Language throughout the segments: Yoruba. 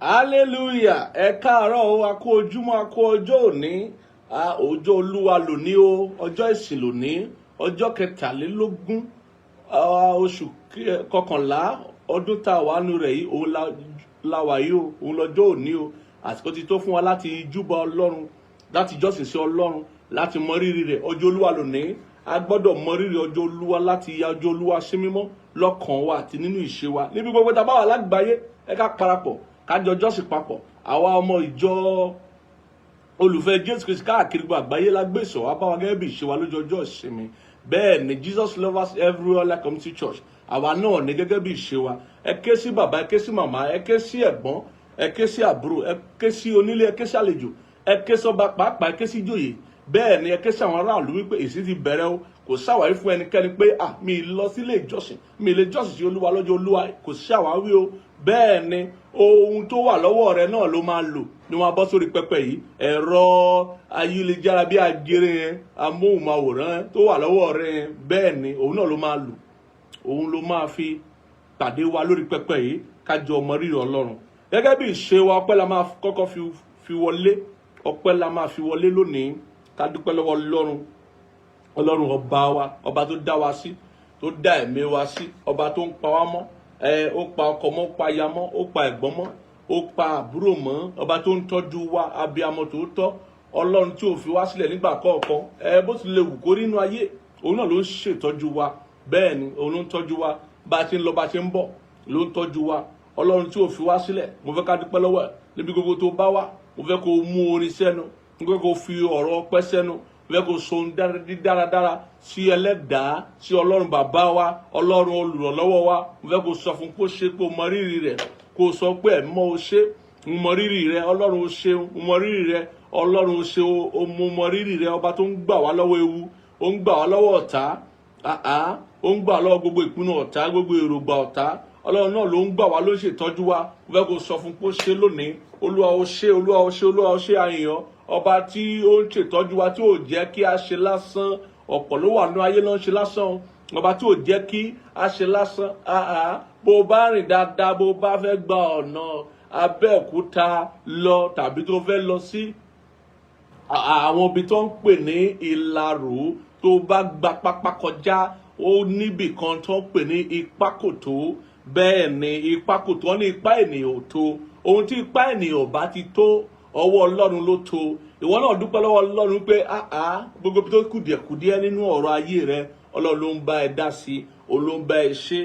Hallelujah. Ẹ káàárọ̀ o, a kú ojúmọ́, a kú ọjọ́ òní. Ọjọ́ Olúwa lónìí o, ọjọ́ ìsìn lónìí, ọjọ́ 23 oṣù kọkànlá ọdún tá a wà nínú rẹ̀ yìí, òun la wà yìí o, òun lọ́jọ́ òní o. Àsìkò ti tó fún wa láti júbà Ọlọ́run, láti jọ́sìn sí Ọlọ́run, láti mọ rírì rẹ̀. Ọjọ́ Olúwa lónìí, a gbọ́dọ̀ mọ rírì ọjọ́ Olúwa láti ya ọjọ́ Olúwa sí mímọ́ lọ́kàn wa àti nínú ìṣe wa. Níbi gbogbo tá a bá wà lágbàáyé, ẹ ká parapọ̀, kájọ jọ́sìn papọ̀. Àwa ọmọ ìjọ olùfẹ́ Jésù Kristi káàkiri gbogbo àgbáyé lágbé ìsọ̀ wá bá wa gẹ́gẹ́ bí ìṣe wa lójoojọ́ ìsinmi. Bẹ́ẹ̀ ni Jesus Lovers Everywhere Like Community Church, àwa náà ní gẹ́gẹ́ bí ìṣe wa. Ẹ ké sí bàbá, ẹ ké sí màmá, ẹ ké sí ẹ̀gbọ́n, ẹ ké sí àbúrò, ẹ ké sí onílé, ẹ ké sí àlejò, ẹ ké sọ́ba pàápàá, ẹ ké sí ìjòyè. Bẹ́ẹ̀ ni ẹ ké sí àwọn aráàlú wípé èsì ti bẹ̀rẹ̀ o. Kò ṣàwárí fún ẹnikẹ́ni pé mi lọ sílé ìjọsìn, mi lè jọ́sìn sí Olúwa lọ́jọ́ Olúwa, kò ṣàwárí o. Bẹ́ẹ̀ ni ohun tó wà lọ́wọ́ rẹ náà ló máa lò ní wọn bọ́ sórí pẹpẹ yìí. Ẹ̀rọ ayélujára bí agere yẹn, amóhùnmáwòrán tó wà lọ́wọ́ rẹ yẹn, bẹ́ẹ̀ ni òun náà ló máa lò. Òun ló máa fi pàdé wa lórí pẹpẹ yìí kájọ ọmọ rírì Ọlọ́run. Gẹ́gẹ́ bí ìṣe wa, ọpẹ́ la máa kọ́kọ́ fi wọlé. Ọpẹ́ la máa fi wọlé lónìí. Ká dúpẹ́ lọ́wọ́ Ọlọ́run. Ọlọ́run ọba wa, ọba tó dá wa sí, tó dá ẹ̀mí wa sí, ọba tó ń pa wá mọ́. Ó pa ọkọ mọ́, ó pa aya mọ́, ó pa ẹ̀gbọ́n mọ́, ó pa àbúrò mọ́, ọba tó ń tọ́jú wa, abiyamọ tòótọ́, Ọlọ́run tí ò fi wá sílẹ̀ nígbà kọ̀ọ̀kan. Bó ti lè wù kó rí inú ayé, òun náà ló ń ṣètọ́jú wa. Bẹ́ẹ̀ ni òun ló ń tọ́jú wa, bá a ti ń lọ bá a ti ń bọ̀ ló ń tọ́jú wa. Ọlọ́run tí ò fi wá sílẹ̀, mo fẹ́ ká dúpẹ́ lọ́wọ́ ẹ̀ níbi gbogbo tó bá wà. Mo fẹ́ kó mú orin sẹ́nu, mo fẹ́ kó fi ọ̀rọ̀ ọpẹ́ sẹ́nu, mo fẹ́ kó so dáradára sí ẹlẹ́dàá, sí Ọlọ́run bàbá wa, Ọlọ́run olùrànlọ́wọ́ wa. Mo fẹ́ kó sọ fún kó ṣe pé o mọ rírì rẹ̀, kó sọ pé ẹ̀mọ́ o ṣe, mo mọ rírì rẹ̀, Ọlọ́run o ṣe, mo mọ rírì rẹ̀, Ọlọ́run o ṣe, mo mọ rírì rẹ̀, ọba tó ń gbà wá lọ́wọ́ ewu, ó ń gbà wá lọ́wọ́ ọ̀tá, ó ń gbà lọ́wọ́ gbogbo ìpinnu ọ̀tá, gbogbo èròǹgbà ọ̀tá. Ọlọ́run náà ló ń gbà wá, ló ń ṣètọ́jú wa. Mo fẹ́ kó sọ fún kó ṣe lónìí. Olúwa o ṣe, Olúwa o ṣe, Olúwa o ṣe, àyàn ọba tí ó ń ṣètọ́jú wa, tí ò jẹ́ kí a ṣe lásán. Ọ̀pọ̀ ló wà nínú ayé náà ń ṣe lásán, ọba tí ò jẹ́ kí a ṣe lásán. Bó bá rìn dáadáa, bó bá fẹ́ gba ọ̀nà Abẹ́òkúta lọ tàbí tó fẹ́ lọ sí àwọn ibi tó ń pè ní Ìlaró, tó bá gba pápá kọjá, ó níbì kan tó ń pè ní Ìpákòtó. Bẹ́ẹ̀ ni Ìpákòtó, wọ́n ní ipá ènìyàn ò tó. Ohun tí ipá ènìyàn ò bá ti tó, ọwọ́ Ọlọ́run ló tó. Ìwọ náà dúpẹ́ lọ́wọ́ Ọlọ́run pé gbogbo bí tó kùdìẹ̀kùdìẹ̀ nínú ọ̀rọ̀ ayé rẹ, Ọlọ́run ló ń bá ẹ dá sí, òun ló ń bá ẹ ṣe.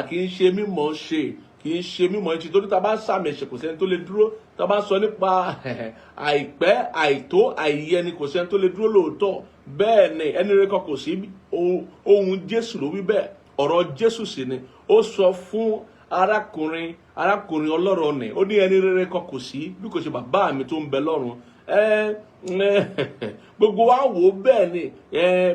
Kì í ṣe mímọ̀ ṣe, kì í ṣe mímọ̀ ṣe, torí tá a bá ń sàmì ẹ̀ṣẹ̀ kò sẹ́ni tó lè dúró. Tá a bá ń sọ nípa àìpẹ́, àìtó, àìyẹni, kò sẹ́ni tó lè dúró lóòótọ́. Bẹ́ẹ̀ ni ẹni rẹ kan kò sí. Ohun Jésù ló wí bẹ́ẹ̀, ọ̀rọ̀ Jésù sì ni. Ó sọ fún arákùnrin ọlọ́rọ̀ ni, ó ní ẹni rere kan kò sí bí kò ṣe bàbá mi tó ń bẹ lọ́run. Gbogbo wa wò bẹ́ẹ̀ ni.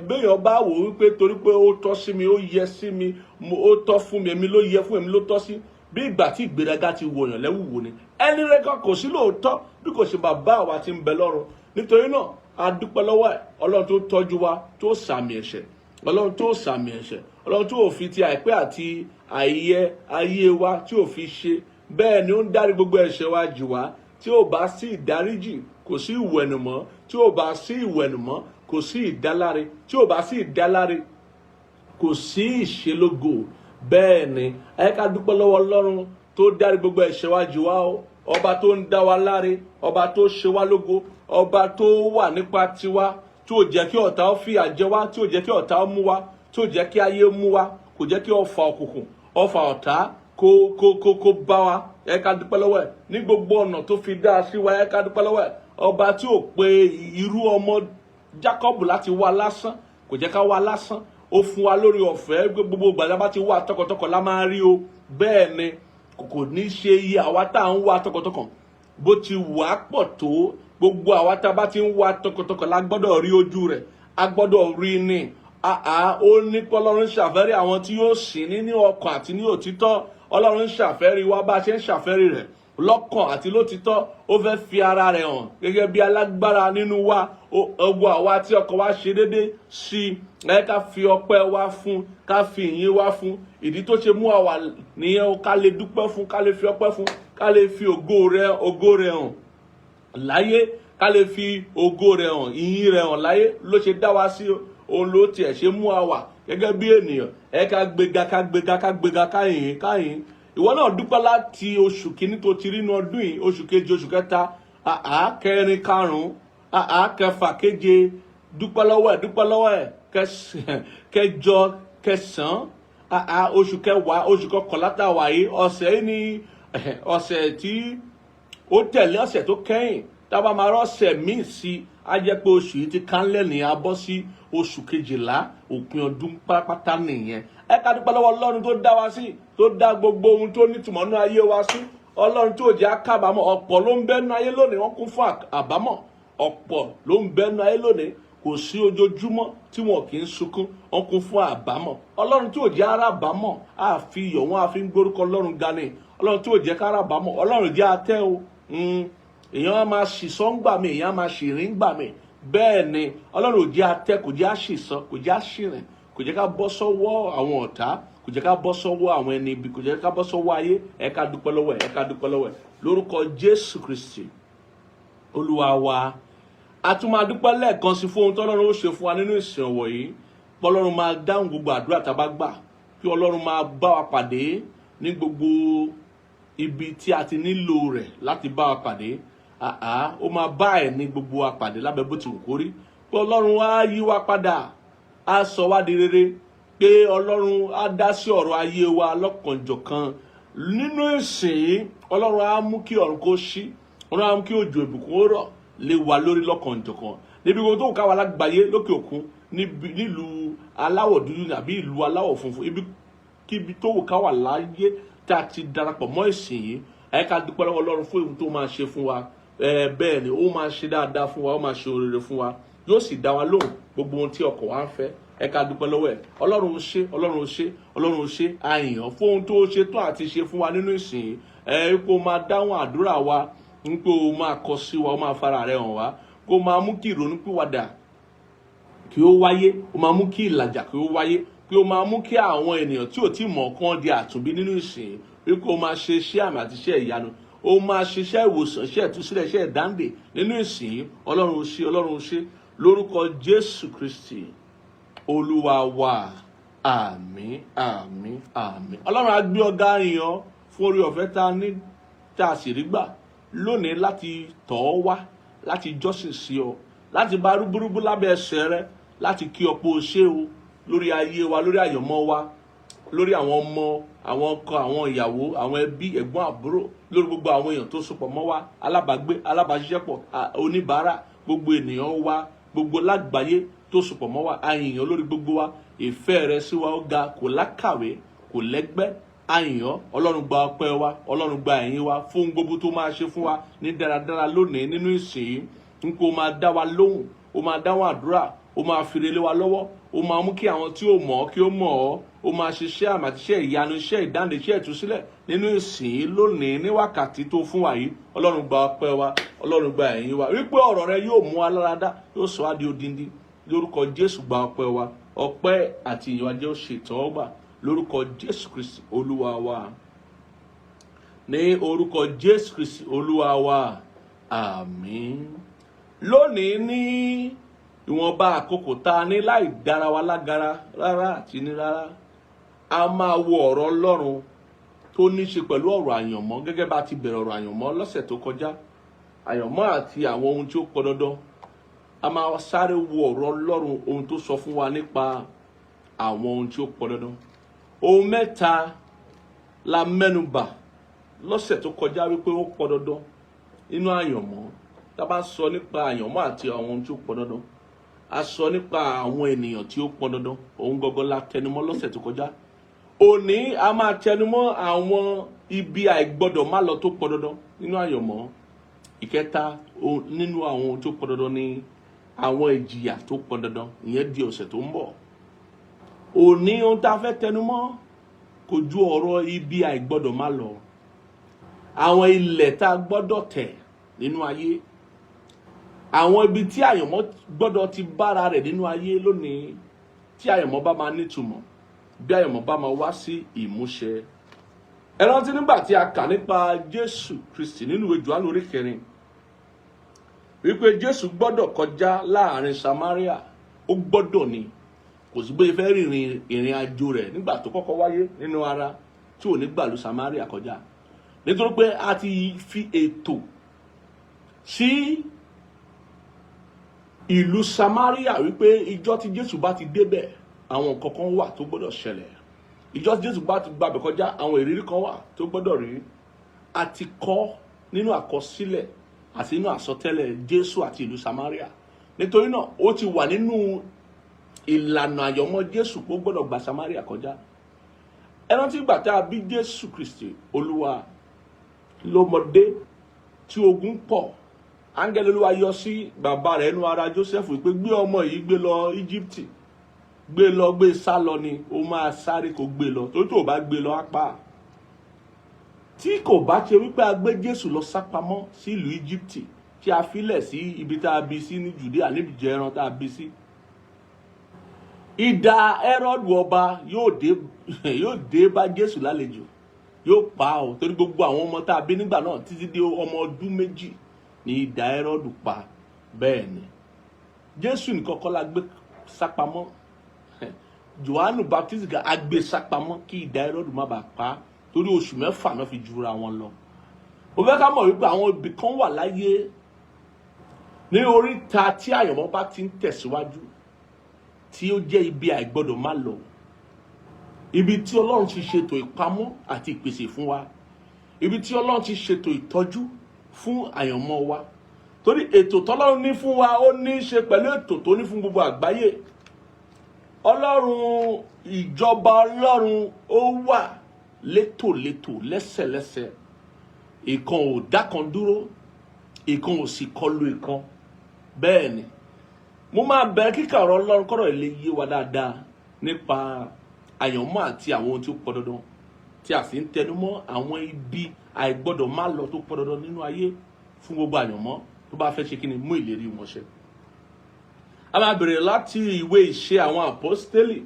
Béèyàn bá wò wípé torí pé ó tọ́ sí mi, ó yẹ sí mi, ó tọ́ fún mi, èmi ló yẹ fún, èmi ló tọ́ sí, bí ìgbà tí ìgbéraga ti wọ̀yàn lẹ́wùwò ni. Ẹni rere kan kò sí lóòótọ́ bí kò ṣe bàbá wa tí ń bẹ lọ́run. Nítorí náà a dúpẹ́ lọ́wọ́ ẹ̀, Ọlọ́run tó tọ́jú wa, tó sàmì ẹ̀ṣẹ̀, Ọlọ́run tó sàmì ẹ̀ṣẹ̀, Ọlọ́run tó fi ti àìpẹ́ àti àìyẹ ayé wa tí ò fi ṣe. Bẹ́ẹ̀ ni ó ń dárí gbogbo ẹ̀ṣẹ̀ wa jì wá. Tí ò bá sí ìdáríjì, kò sí ìwẹ̀nùmọ́. Tí ò bá sí ìwẹ̀nùmọ́, kò sí ìdáláre. Tí ò bá sí ìdáláre, kò sí ìṣelógo. Bẹ́ẹ̀ ni ẹ ká dúpẹ́ lọ́wọ́ Ọlọ́run tó dárí gbogbo ẹ̀ṣẹ̀ wa jì wá o. Ọba tó ń dá wa láre, ọba tó ṣe wá lógo, ọba tó wà nípa tiwa, tí ò jẹ́ kí ọ̀tá ó fìyà jẹ wá, tí ò jẹ́ kí ọ̀tá ó mú wa, tí ò jẹ́ kí ayé mú wa, kò jẹ́ kí ọfà òkùnkùn, ọfà ọ̀tá kó bá wa. Ẹ ká dúpẹ́ lọ́wọ́ ẹ̀ ní gbogbo ọ̀nà tó fi dá sí wa. Ẹ ká dúpẹ́ lọ́wọ́ ẹ̀, ọba tí ò pe irú ọmọ Jákọ́bù láti wá lásán, kò jẹ́ ká wá lásán. Ó fún wa lórí ọ̀fẹ́, gbogbo ìgbà bá ti wá tọkàntọkàn la máa rí o. Bẹ́ẹ̀ ni kò ní ṣe iye àwa tá à ń wá tọkàntọkàn bó ti wà pọ̀ tó. Gbogbo àwa tá a bá ti ń wá tọkàntọkàn la gbọ́dọ̀ rí ojú rẹ̀, a gbọ́dọ̀ rí ni. Ó ní pé Ọlọ́run ṣàfẹ́rí àwọn tí yóò sìn ní ọkàn àti ní òtítọ́. Ọlọ́run ṣàfẹ́rí wa bá a ṣe ń ṣàfẹ́rí rẹ̀. lọ́kàn àti lótìtọ́ ó fẹ́ fi ara rẹ̀ hàn gẹ́gẹ́ bí alágbára nínú wa. Ọgbọ́n àwa tí ọkàn wa ṣe déédé sí ká fi ọpẹ́ wa fún, ká fi ìyìn wa fún. Ìdí tó ṣe mú àwa nìyẹn, ká lè dúpẹ́ fún, ká lè fi ọpẹ́ fún, ká lè fi ògo rẹ̀ hàn láyé, ká lè fi ògo rẹ̀ hàn, ìyìn rẹ̀ hàn láyé. Ló ṣe dá wa sí, òun ló tiẹ̀ ṣe mú àwa gẹ́gẹ́ bí ènìyàn. Ká gbéga ká yìn. Ìwọ náà dúpẹ́ láti oṣù kìíní tó ti rí inú ọdún yìí, oṣù kejì, oṣù kẹta, kẹrin, karùn-ún, kẹfà, keje. Dúpẹ́ lọ́wọ́ ẹ̀. Kẹjọ, kẹsàn-án, oṣù kẹwàá, oṣù kọkànlá tá wà yìí. Ọ̀sẹ̀ yìí ni ọ̀sẹ̀ tí ó tẹ̀lé ọ̀sẹ̀ tó kẹ́yìn. Tá bá máa rọ́ṣẹ̀ míì sí, á jẹ́ pé oṣù yìí ti kánlẹ̀ ní abọ́ sí oṣù kejìlá, òpin ọdún pátápátá nìyẹn. Ká dúpẹ́ lọ́wọ́ Ọlọ́run tó dá wa sí, tó dá gbogbo ohun tó nítumọ̀ nínú ayé wa sí. Ọlọ́run tó jẹ́ akábàámọ̀. Ọ̀pọ̀ ló ń bẹ nínú ayé lónìí, wọ́n kún fún àbámọ̀. Ọ̀pọ̀ ló ń bẹ nínú ayé lónìí, kò sí ojoojúmọ́ tí wọn kì í sunkún, wọ́n kún fún àbámọ̀. Ọlọ́run tó jẹ́ arábàámọ̀, àfi iyọ̀ wọn àfi ń gbórúkọ Ọlọ́run ga ni. Ọlọ́run tó jẹ́ kárábàámọ̀, Ọlọ́run jẹ́ atẹ́ o. Èèyàn á máa ṣìsọ́ ń gbà mí, èèyàn á máa ṣìrìn ń gbà mí. Bẹ́ẹ̀ ni Ọlọ́run ò jẹ́ atẹ́, kò jẹ́ àṣìsọ, kò jẹ́ àṣìrìn, kò jẹ́ ká bọ́ sọ́wọ́ àwọn ọ̀tá, kò jẹ́ ká bọ́ sọ́wọ́ àwọn ẹni ibi, kò jẹ́ ká bọ́ sọ́wọ́ ayé. Ká dúpẹ́ lọ́wọ́ ẹ̀. Lórúkọ Jésù Kristi Olúwa wa. A tún máa dúpẹ́ lẹ́ẹ̀kan sí fún ohun tí Ọlọ́run ó ṣe fún wa nínú ìsìn ọ̀wọ̀ yìí. Pé Ọlọ́run máa dáhùn gbogbo àdúrà tá a bá gbà. Kí Ọlọ́run máa bá wa pàdé ní gbogbo ibi tí a ti nílò rẹ̀ láti bá wa pàdé. Ó máa bá ẹ̀ ní gbogbo wa pàdé lábẹ́ bó ti wù kó rí. Pé Ọlọ́run á yí wa padà, á sọ wá di rere. Pé Ọlọ́run á dá sí ọ̀rọ̀ ayé wa lọ́kànjọ̀kan. Nínú ìsìn, Ọlọ́run á mú kí ọ̀run kó ṣí, Ọlọ́run á mú kí òjò ìbùkún ó rọ̀ lé wa lórí lọ́kànjọ̀kan. Níbi gbogbo tó ń ká wa lágbàáyé, lókè òkun, nílùú aláwọ̀ dúdú àbí ìlú aláwọ̀ funfun, ibikíbi tó wù ká wà láyé tá a ti darapọ̀ mọ́ ìsìn yìí. Ká dúpẹ́ lọ́wọ́ Ọlọ́run fún ohun tó máa ṣe fún wa. Bẹ́ẹ̀ ni ó máa ṣe dáadáa fún wa, ó máa ṣe oríire fún wa, yóò sì dá wa lóhùn gbogbo ohun tí ọkàn wa ń fẹ́. Ká dúpẹ́ lọ́wọ́ ẹ̀. Ọlọ́run ó ṣe, Ọlọ́run ó ṣe, Ọlọ́run ó ṣe. A yìn ọ́ fún ohun tó ṣe tó àti ṣe fún wa nínú ìsìn yìí. Kó máa dáhùn àdúrà wa, pé ó máa kọ sí wa, ó máa fara rẹ̀ hàn wá. Kó máa mú kí ìrònúpìwàdà kí ó wáyé, ó máa mú kí ìlàjà kí ó wáyé, kí ó máa mú kí àwọn ènìyàn tí ò tí mọ̀ kán di àtúnbí nínú ìsìn. Wípé ó máa ṣe iṣẹ́ àmì àti iṣẹ́ ìyanu, ó máa ṣiṣẹ́ ìwòsàn, iṣẹ́ ìtúsílẹ̀, iṣẹ́ ìdáǹdè nínú ìsìn. Ọlọ́run ó ṣe, Ọlọ́run ó ṣe. Lórúkọ Jésù Kristi Olúwa wa. Àmín. Ọlọ́run á gbé ọ̀gá yín fún orí ọ̀fẹ́ tá a sì rí gbà lónìí láti tọ̀ ọ́ wá, láti jọ́sìn sí ọ, láti bá rúbúrúbú lábẹ́ ẹsẹ̀ rẹ, láti kí ọ̀pọ̀ ṣe o lórí ayé wa, lórí àyànmọ́ wa, lórí àwọn ọmọ, àwọn ọkọ, àwọn ìyàwó, àwọn ẹbí, ẹ̀gbọ́n, àbúrò, lórí gbogbo àwọn èèyàn tó sopọ̀ mọ́ wa, alábàágbé, alábàáṣiṣẹ́pọ̀, oníbàárà, gbogbo ènìyàn wa, gbogbo lágbàáyé tó sopọ̀ mọ́ wa. A yìn ọ́ lórí gbogbo wa. Ìfẹ́ rẹ sí wa ó ga, kò lákàwé, kò lẹ́gbẹ́. A yìn ọ́. Ọlọ́run gba ọpẹ́ wa, Ọlọ́run gba ẹ̀yìn wa fún gbogbo tó máa ṣe fún wa ní dáradára lónìí nínú ìsìn. Ó máa dá wa lóhùn, ó máa dáhùn àdúrà, ó máa fi relé wa lọ́wọ́, ó máa mú kí àwọn tí ó mọ̀ ọ́ kí ó mọ̀ ọ́, ó máa ṣiṣẹ́ àmì àti iṣẹ́ ìyanu, iṣẹ́ ìdáǹdè, iṣẹ́ ìtúsílẹ̀ nínú ìsìn lónìí ní wákàtí tó fún wa yìí. Ọlọ́run gba ọpẹ́ wa, Ọlọ́run gba ẹ̀yìn wa. Wípé ọ̀rọ̀ rẹ yóò mú wa láradá, yóò sọ wá di odindi. Lórúkọ Jésù gba ọpẹ́ wa. Ọpẹ́ àti ìyìn wa jẹ́ ó ṣe ìtẹ́wọ́gbà lórúkọ Jésù Kristi Olúwa wa. Ní orúkọ Jésù Kristi Olúwa wa. Àmín. Lónìí ní ìwọ̀nba àkókò tá a ní láì dára wa lágara rárá àti ní rárá, a máa wo ọ̀rọ̀ Ọlọ́run tó ní ṣe pẹ̀lú ọ̀rọ̀ àyànmọ́ gẹ́gẹ́ bá ti bẹ̀rẹ̀ ọ̀rọ̀ àyànmọ́ lọ́sẹ̀ tó kọjá. Àyànmọ́ àti àwọn ohun tí ó pọn dandan. A máa sáré wo ọ̀rọ̀ Ọlọ́run, ohun tó sọ fún wa nípa àwọn ohun tí ó pọn dandan. Ohun mẹ́ta la mẹ́nubà lọ́sẹ̀ tó kọjá wípé ó pọn dandan nínú àyànmọ́. Tá bá sọ nípa àyànmọ́ àti àwọn ohun tí ó pọn dandan, a sọ nípa àwọn ènìyàn tí ó pọn dandan. Ohun gangan la tẹnumọ́ lọ́sẹ̀ tó kọjá. Òní a máa tẹnumọ́ àwọn ibi àìgbọ́dọ̀ má lọ tó pọn dandan nínú àyànmọ́. Ìkẹta nínú àwọn ohun tó pọn dandan ni àwọn ìjìyà tó pọn dandan. Ìyẹn di ọ̀sẹ̀ tó ń bọ̀. Òní ohun tá a fẹ́ tẹnumọ́ kò ju ọ̀rọ̀ ibi àìgbọ́dọ̀ má lọ. àwọn ilẹ̀ tá a gbọ́dọ̀ tẹ̀ nínú ayé, àwọn ibi tí àyànmọ́ gbọ́dọ̀ ti bára rẹ̀ nínú ayé lónìí, tí àyànmọ́ bá máa nítumọ̀, bí àyànmọ́ bá máa wá sí ìmúṣẹ. Ẹ rántí nígbà tí a kà nípa Jésù Kristi nínú ìwé Jòhánù orí 4 wípé Jésù gbọ́dọ̀ kọjá láàrin Samaria, ó gbọ́dọ̀ ni, kò sí bóyá fẹ́ rìnrìn ìrìn àjò rẹ̀ nígbà tó kọ́kọ́ wáyé nínú ara tí ò ní gbàlú Samaria kọjá, nítorí pé a ti fi ètò sí ìlú Samaria wípé ìjọ tí Jésù bá ti débẹ̀ àwọn nǹkan kan wà tó gbọ́dọ̀ ṣẹlẹ̀, ìjọ tí Jésù bá ti gbàbẹ̀ kọjá àwọn ìrírí kan wà tó gbọ́dọ̀ rí. A ti kọ́ nínú àkọsílẹ̀ àti nínú àsọtẹ́lẹ̀ Jésù àti ìlú Samaria, nítorí náà ó ti wà nínú ìlànà àyànmọ́ Jésù pé ó gbọ́dọ̀ gba Samaria kọjá. Ẹ rántí ìgbà tá a bí Jésù Kristi Olúwa lọ́mọdé tí ogun pọ̀, áńgẹ́lì Olúwa yọ sí bàbá rẹ̀ nínú ara Joseph pé gbé ọmọ yìí gbé lọ Egypt, gbé sá lọ ni, ó máa sáré kó gbé lọ, torí tó bá gbé lọ á pa. Tí kò bá ṣe wípé a gbé Jésù lọ sápamọ́ sí ìlú Egypt tí a filẹ̀ sí ibi tá a bí sí ní Judea níbi jẹ ẹran tá a bí sí, idà Hẹ́rọ́dù ọba yóò dé bá Jésù lálejò, yóò pa ọ́, torí gbogbo àwọn ọmọ tá a bí nígbà náà títí dé ọmọ ọdún 2 ni idà Hẹ́rọ́dù pa. Bẹ́ẹ̀ ni Jésù nìkan kọ́ la gbé sápamọ́, Jòhánù Baptist ga agbé sápamọ́ kí idà Hẹ́rọ́dù má bàa pa, torí oṣù 6 náà fi jura wọn lọ. Mo fẹ́ ká mọ̀ wípé àwọn ibì kan wà láyé ní oríta tí àyànmọ́ bá ti ń tẹ̀síwájú tí ó jẹ́ ibi àìgbọ́dọ̀ má lọ, ibi tí Ọlọ́run ti ṣètò ìpamọ́ àti ìpèsè fún wa, ibi tí Ọlọ́run ti ṣètò ìtọ́jú fún àyànmọ́ wa, torí ètò tọ́lọ́run ní fún wa ó ní í ṣe pẹ̀lú ètò tó ní fún gbogbo àgbáyé. Ọlọ́run, ìjọba Ọlọ́run ó wà létòlétò, lẹ́sẹ̀lẹ́sẹ̀, ìkan ò dákan dúró, ìkan ò sì kọlu ìkan. Bẹ́ẹ̀ ni mo máa bẹ̀rẹ̀ kíkà ọ̀rọ̀ Ọlọ́run kọ́rọ̀ ilé yé wa dáadáa nípa àyànmọ́ àti àwọn ohun tí ó pọ̀ dandan, tí a sì ń tẹnumọ́ àwọn ibi àìgbọ́dọ̀ má lọ tó pọ̀ dandan nínú ayé fún gbogbo àyànmọ́ tó bá fẹ́ ṣe kí ni mú ìlérí wọn ṣẹ. A máa bẹ̀rẹ̀ láti ìwé Ìṣe àwọn Àpọ́stélì,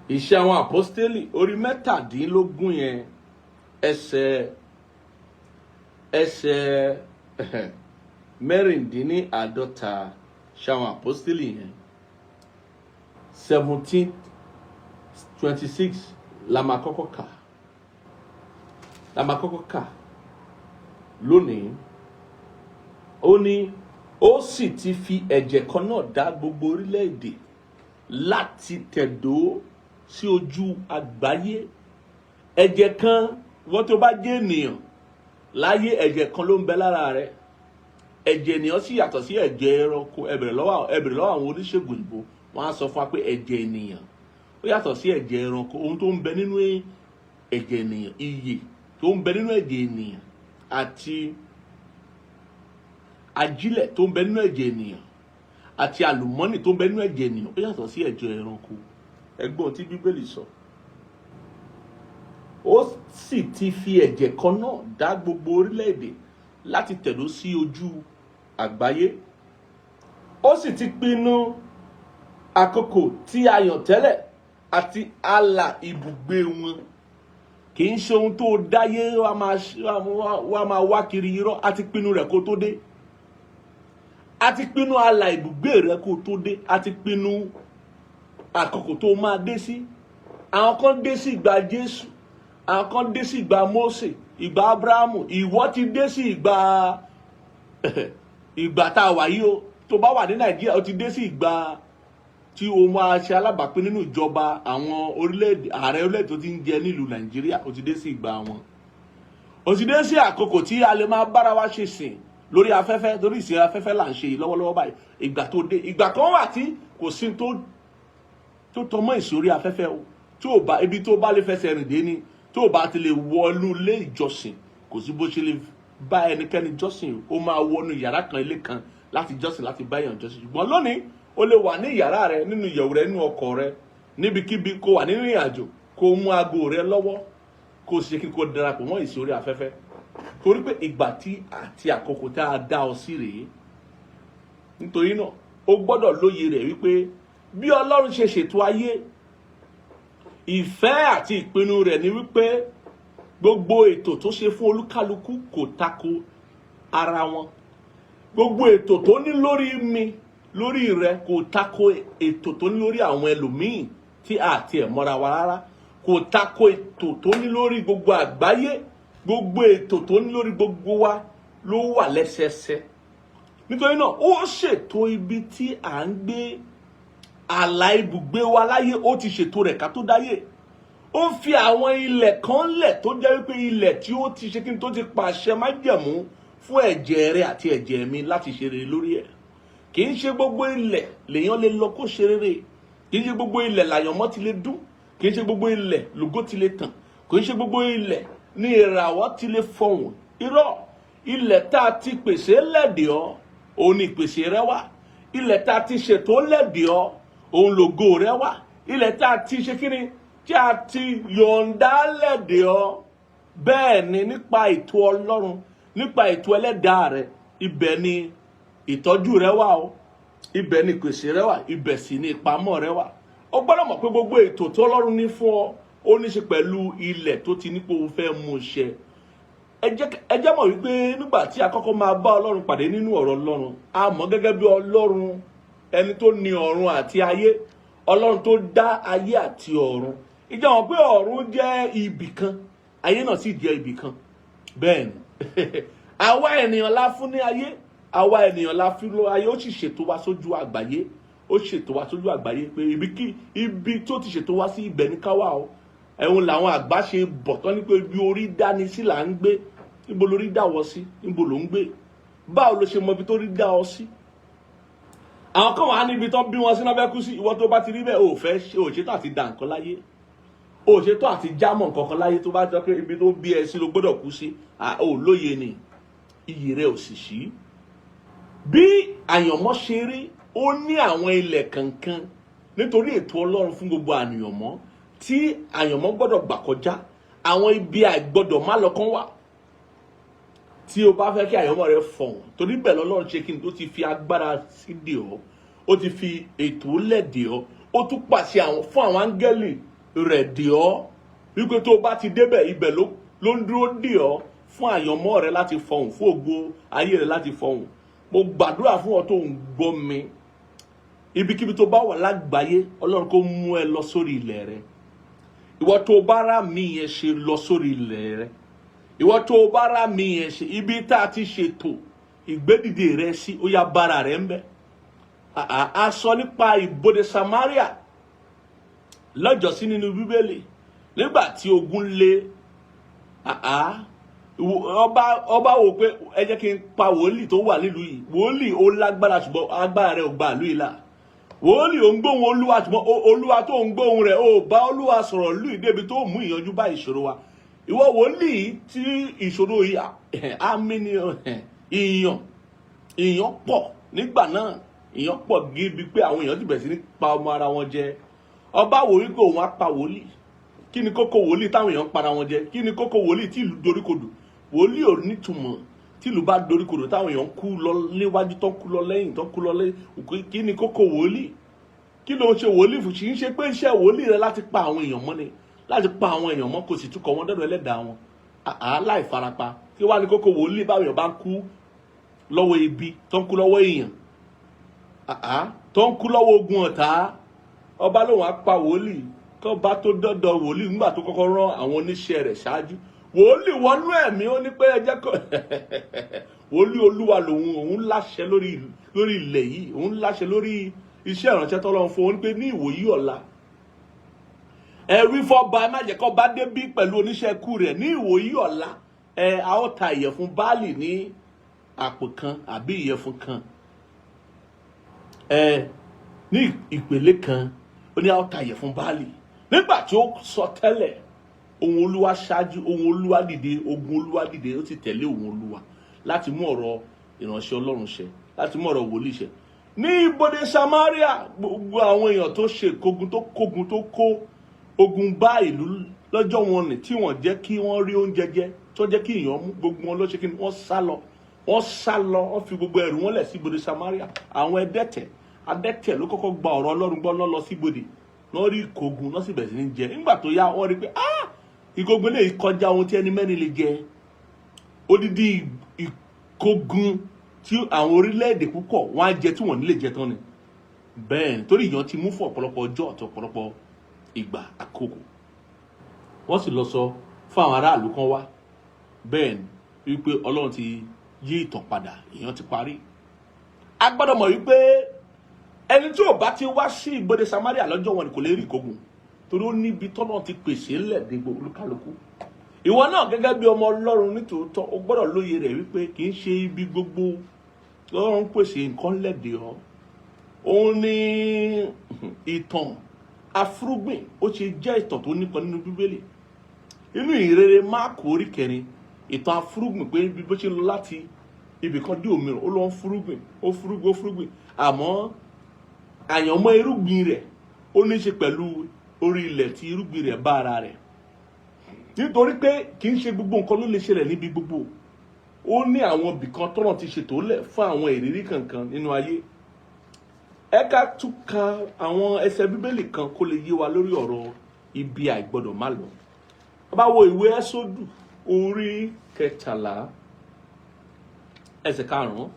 Ìṣe àwọn Àpọ́stélì orí 17 yẹn, ẹsẹ̀ 56 Ìṣe àwọn Àpọ́stélì yẹn 17:26 la máa kọ́kọ́ kà lónìí. Ó ní ó sì ti fi ẹ̀jẹ̀ kan náà dá gbogbo orílẹ̀-èdè láti tẹ̀dó sí ojú àgbáyé. Ẹ̀jẹ̀ kan, wọ́n tó bá jẹ́ ènìyàn láyé, ẹ̀jẹ̀ kan ló ń bẹ lára rẹ̀. Ẹ̀jẹ̀ ènìyàn sì yàtọ̀ sí ẹ̀jẹ̀ ẹranko. Ẹ bèrè lọ́wọ́ àwọn oníṣègùn òyìnbó, wọ́n á sọ fún wa pé ẹ̀jẹ̀ ènìyàn ó yàtọ̀ sí ẹ̀jẹ̀ ẹranko. Ohun tó ń bẹ nínú ẹ̀jẹ̀ ènìyàn, iyè tó ń bẹ nínú ẹ̀jẹ̀ ènìyàn àti ajílẹ̀ tó ń bẹ nínú ẹ̀jẹ̀ ènìyàn àti àlùmọ́nì tó ń bẹ nínú ẹ̀jẹ̀ ènìyàn ó yàtọ̀ sí ẹ̀jẹ̀ ẹranko. Ẹgbọ́n tí Bíbélì sọ, ó sì ti fi ẹ̀jẹ̀ kan náà dá gbogbo orílẹ̀-èdè láti tẹ̀dó sí ojú àgbáyé. Ó sì ti pinnu àkókò tí a yàn tẹ́lẹ̀ àti ààlà ibùgbé wọn. Kì í ṣe ohun tó dáyé wá máa wá kiri irọ́. A ti pinnu rẹ̀ kó tó dé. A ti pinnu ààlà ibùgbé rẹ̀ kó tó dé. A ti pinnu àkókò tó máa dé sí. Àwọn kan dé sí ìgbà Jésù, àwọn kan dé sí ìgbà Mósè, ìgbà Ábúráhámù. Ìwọ ti dé sí ìgbà tá a wà yìí o. Tó bá wà ní Nàìjíríà ó ti dé sí ìgbà tí o máa ṣe alábàápín nínú ìjọba àwọn orílẹ̀-èdè, ààrẹ orílẹ̀-èdè tó ti ń jẹ nílùú Nàìjíríà, ó ti dé sí ìgbà wọn. Ó ti dé sí àkókò tí a lè máa bára wa ṣe sìn lórí afẹ́fẹ́, torí ìsìn afẹ́fẹ́ là ń ṣe lọ́wọ́lọ́wọ́ báyìí. Ìgbà tó dé, ìgbà kan wà tí kò sí tó tọmọ ìsórí afẹ́fẹ́ o. Tí ò bá ibi tó bá lè fẹsẹ̀ rìn dé ni, tí ò bá ti lè wọnú ilé ìjọsìn, kò sí bó ṣe lè bá ẹnikẹ́ni jọ́sìn. Ó máa wọnú yàrá kan, ilé kan láti jọ́sìn, láti bá èèyàn jọ́sìn. Ṣùgbọ́n lónìí o lè wà ní yàrá rẹ, nínú ìyẹ̀wù rẹ, nínú ọkọ̀ rẹ, níbikíbi, kó wà nínú ìrìn àjò, kó mú aago rẹ lọ́wọ́, kó ṣe kí kó darapọ̀ mọ́ ìsìn orí afẹ́fẹ́ torí pé ìgbà tí àti àkókò tá a dá ọ sí rèé. Nítorí náà o gbọ́dọ̀ lóye rẹ̀ wípé bí Ọlọ́run ṣe ṣètò ayé, ìfẹ́ àti ìpinnu rẹ̀ ni wípé gbogbo ètò tó ṣe fún olúkálukú kò tako ara wọn. Gbogbo ètò tó ní lórí mi, lórí rẹ, kò tako ètò tó ní lórí àwọn ẹlòmíì tí a ti ẹ̀ mọ́ra wa rárá. Kò tako ètò tó ní lórí gbogbo àgbáyé. Gbogbo ètò tó ní lórí gbogbo wa ló wà lẹ́sẹẹsẹ. Nítorí náà ó ṣètò ibi tí à ń gbé, àlà ibùgbé wa láyé, ó ti ṣètò rẹ̀ ká tó dáyé. Ó fi àwọn ilẹ̀ kan lẹ̀ tó jẹ́ wípé ilẹ̀ tí ó ti ṣe kí n tó ti pàṣẹ májẹ̀mú fún ẹ̀jẹ̀ rẹ̀ àti ẹ̀jẹ̀ mi láti ṣe rere lórí ẹ̀. Kì í ṣe gbogbo ilẹ̀ lèèyàn lè lọ kó ṣe rere. Kì í ṣe gbogbo ilẹ̀ làyànmọ́ ti lè dún. Kì í ṣe gbogbo ilẹ̀ lògo ti lè tàn. Kì í ṣe gbogbo ilẹ̀ ní ìràwọ̀ ti lè fọhùn. Irọ́, ilẹ̀ tá a ti pèsè lẹ́dìí ọ́, òun ni ìpèsè rẹ wà. Ilẹ̀ tá a ti ṣètò lẹ́dìí ọ́, òun lògo rẹ wà. Ilẹ̀ tá a ti ṣe kíni, tí a ti yọ̀ǹda lẹ́dìí ọ́. Bẹ́ẹ̀ ni nípa ètò Ọlọ́run, nípa ètò ẹlẹ́dàá rẹ, ibẹ̀ ni ìtọ́jú rẹ wà o. Ibẹ̀ ni ìpèsè rẹ wà, ibẹ̀ sì ni ìpamọ́ rẹ wà. O gbọ́dọ̀ mọ̀ pé gbogbo ètò tó Ọlọ́run ní fún ọ, ó ní ṣe pẹ̀lú ilẹ̀ tó ti ní pé o fẹ́ mú ṣẹ. Ẹ jẹ́ mọ̀ wípé nígbà tí a kọ́kọ́ máa bá Ọlọ́run pàdé nínú ọ̀rọ̀ Ọlọ́run, a mọ̀ gẹ́gẹ́ bí Ọlọ́run ẹni tó ní ọ̀run àti ayé, Ọlọ́run tó dá ayé àti ọ̀run. Ìjẹ́ mọ̀ pé ọ̀run jẹ́ ibì kan, ayé náà sì jẹ́ ibì kan. Bẹ́ẹ̀ ni àwa ènìyàn la fún ní ayé, àwa ènìyàn la fi lọ ayé. Ó sì ṣètò wa sójú àgbáyé. Ó ṣètò wa sójú àgbáyé pé ibi tó ti ṣètò wa sí ibẹ̀ ní ká wà o. Ẹ̀hún làwọn àgbà ṣe bọ̀ tán ní pé ibi orí dání sí là ń gbé. Níbo lórí dá wọ sí? Níbo ló ń gbé? Báwo ló ṣe mọ ibi tó rí dá ọ sí? Àwọn kan wà níbi tó bí wọn sí náà fẹ́ kú sí. Ìwọ tó bá ti rí bẹ́ẹ̀, ò ṣètò àti dà nǹkan láyé. Ò ṣètò àti jámọ̀ nǹkan kan láyé tó bá jọ pé ibi tó bí ẹ sí ló gbọ́dọ̀ kú sí. Ò lóye ni, iyì rẹ ò sì ṣí. Bí àyànmọ́ ṣe rí, ó ní àwọn ilẹ̀ kankan nítorí ètò Ọlọ́run fún gbogbo àyànmọ́ tí àyànmọ́ gbọ́dọ̀ gbà kọjá. Àwọn ibi àìgbọ́dọ̀ má lọ kán wà tí o bá fẹ́ kí àyànmọ́ rẹ fọ̀hún. Torí bẹ́ẹ̀ lọ́lọ́run ṣe kí n tó ti fi agbára sí dè ọ́, ó ti fi ètò lẹ́dè ọ́, ó tún pàṣẹ fún àwọn áńgẹ́lì rẹ̀ dè ọ́ wípé tó o bá ti débẹ̀, ibẹ̀ ló ń dúró dè ọ́ fún àyànmọ́ rẹ láti fọ̀hún, fún ògo ayé rẹ láti fọ̀hún. Mo gbàdúrà fún ọ tó ń gbọ́ mi, ibikíbi tó bá wà lágbàáyé, Ọlọ́run kó mú ẹ lọ sórí ilẹ̀ rẹ. Ìwọ tó bá rà mí yẹn ṣe, lọ sórí ilẹ̀ rẹ. Ìwọ tó bá rà mí yẹn ṣe, ibi tá a ti ṣètò ìgbédìde rẹ sí, ó yá bára rẹ ń bẹ. A sọ nípa ìbodè Samaria lọ́jọ́sí nínú Bíbélì nígbà tí ogun lé. Ọba wò pé ẹ jẹ́ kí n pa wòlíì tó wà nílùú yìí. Wòlíì ó lágbára ṣùgbọ́n agbára rẹ̀ ò gbà lùí là. Wòlíì ò ń gbóhùn Olúwa ṣùgbọ́n Olúwa tó ń gbóhùn rẹ̀ ò bá Olúwa sọ̀rọ̀ lùí débi tó mú ìyanjú bá ìṣòro wa. Ìwọ wòlíì tí ìṣòro yìí àmì ni ìyàn pọ̀ nígbà náà. Ìyàn pọ̀ gíbi pé àwọn èèyàn ti bẹ̀rẹ̀ sí ní pa ọmọ ara wọn jẹ. Ọba wò wípé òun á pa wòlíì. Kí ni kókó wòlíì táwọn èèyàn para wọn jẹ? Kí ni kókó wòlíì tí ìlú doríkodò? Wòlíì ò nítumọ̀ tí ìlú bá doríkodò táwọn èèyàn kú lọ níwájú, tó kú lọ lẹ́yìn, tó kú lọ lẹ́yìn. Kí ni kókó wòlíì? Kí ló ń ṣe wòlíì fún? Kì í ṣe pé iṣẹ́ wòlíì rẹ láti pa àwọn èèyàn mọ́ ni, láti pa àwọn èèyàn mọ́ kò sì túkọ̀ wọn dọ́dọ̀ ẹlẹ́dàá wọn. Láì farapa. Kí wá ní kókó wòlíì báwọn èèyàn bá ń kú lọ́wọ́ ibi, tó ń kú lọ́wọ́ èèyàn, tó ń kú lọ́wọ́ ogun ọ̀tá. Ọba lòun á pa wòlíì. Tó bá tó dọ́dọ̀ wòlíì nígbà tó kọ́kọ́ rán àwọn oníṣẹ́ rẹ̀ ṣáájú. Wòlíì wọnú ẹ̀mí, ó ní pé ẹ jẹ́ kó wòlíì Olúwa lòun, òun láṣẹ lórí ilẹ̀ yìí, òun láṣẹ lórí iṣẹ́ ìránṣẹ́ tọ́lọ́run fún. Ó ní pé ní ìwòyí ọ̀la, ẹ wí fọ́ba, ẹ má jẹ́ kó bá débí pẹ̀lú oníṣẹ́ ikú rẹ̀. Ní ìwòyí ọ̀la, a ó ta ìyẹ̀fun báàlì ní àpò kan àbí ìyẹ̀fun kan, ní ìpele kan. Ó ní a ó ta ìyẹ̀fun báàlì. Nígbà tí ó sọ tẹ́lẹ̀, ohun Olúwa ṣáájú, ohun Olúwa dìde, ogun Olúwa dìde, ó ti tẹ̀lé ohun Olúwa láti mú ọ̀rọ̀ ìránṣẹ́ Ọlọ́run ṣẹ, láti mú ọ̀rọ̀ wòlíì ṣẹ. Ní ibodè Samaria, gbogbo àwọn èèyàn tó ṣe kógun tó kó ogun bá ìlú lọ́jọ́ wọn ni tí wọ́n jẹ́ kí wọ́n rí oúnjẹ jẹ tó jẹ́ kí èèyàn mú gbogbo wọn ló ṣe kí ni wọ́n sá lọ wọ́n fi gbogbo ẹrù wọn lẹ̀ sí ibodè Samaria. Àwọn adẹ́tẹ̀ ló kọ́kọ́ gba ọ̀rọ̀ Ọlọ́run gbọ́ lọ sí ibodè wọ́n rí ìkógun wọ́n sì bẹ̀rẹ̀ sí ní jẹ. Nígbà tó yá wọ́n rí pé ìkógun lè kọjá ohun tí ẹni mẹ́rin lè jẹ. Odidi ìkógun tí àwọn orílẹ̀-èdè púpọ̀ wọ́n á jẹ tí wọ́n ní lè jẹ tán ni. Bẹ́ẹ̀ torí ìyàn ti mú fún ọ̀pọ̀lọpọ̀ ọjọ́ àti ọ̀pọ̀lọpọ̀ ìgbà àkókò. Wọ́n sì lọ sọ fún àwọn aráàlú kan wá bẹ́ẹ̀ ni wípé Ọlọ́run ti yí ìtàn padà, ìyàn ti parí. A gbọ́dọ̀ mọ̀ wípé ẹni tí ò bá ti wá sí ibodè Samaria lọ́jọ́ wọn ni kò lè rí ìkógun torí ó níbi tọ́nà ti pèsè lẹ́ẹ̀dẹ́ gbogbo olúkálùkù. Ìwọ náà gẹ́gẹ́ bí ọmọ Ọlọ́run nítòótọ́ o gbọ́dọ̀ lóye rẹ̀ wípé kì í ṣe ibi gbogbo Ọlọ́run pèsè nǹkan lẹ́ẹ̀dẹ́ ọ. Òun ni ìtàn afúrúgbìn ó ṣe jẹ́ ìtàn tó nípa nínú Bíbélì. Inú ìrere Máàkù orí 4 ìtàn afúrúgbìn pé bí bó ṣe lọ láti ibì kan dé òmíràn ó lọ ń fúrúgbìn ó fúrúgbìn àmọ́ àyànmọ́ irúgbìn rẹ̀ ó ní í ṣe pẹ̀lú orí ilẹ̀ tí irúgbìn rẹ̀ bá ara rẹ̀. Nítorí pé kì í ṣe gbogbo nǹkan ló lè ṣẹlẹ̀ níbi gbogbo. Ó ní àwọn ibì kan tọ́nà ti ṣètò lẹ̀ fún àwọn ìrírí kankan nínú ayé. Ẹ ká tún ka àwọn ẹsẹ̀ Bíbélì kan kó lè yé wa lórí ọ̀rọ̀ ibi àìgbọ́dọ̀ má lọ. Bá wo ìwé Ẹ́sódù orí 13 ẹsẹ̀ 5.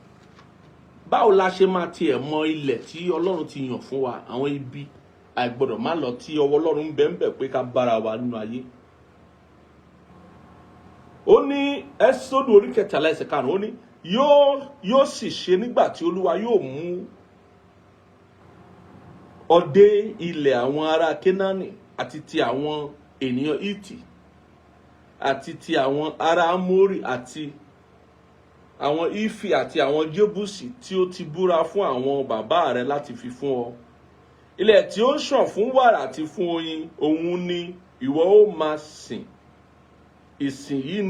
Báwo la ṣe máa tiẹ̀ mọ ilẹ̀ tí Ọlọ́run ti yàn fún wa, àwọn ibi àìgbọ́dọ̀ má lọ tí ọwọ́ Ọlọ́run ń bẹ pé ká bára wa nínú ayé. Ó ní Ẹ́sódù orí 13 ẹsẹ̀ 5 ó ní yóò sì ṣe nígbà tí Olúwa yóò mú ọdẹ ilẹ̀ àwọn ará Kénáánì àti ti àwọn ènìyàn Hítì àti ti àwọn ará Amórì àti àwọn Ífì àti àwọn Jébúsì tí ó ti búra fún àwọn bàbá rẹ̀ láti fi fún ọ. Ilẹ̀ tí ó ṣàn fún wàrà àti fún oyin, òun ni ìwọ ó máa sìn. Ìsìn yìí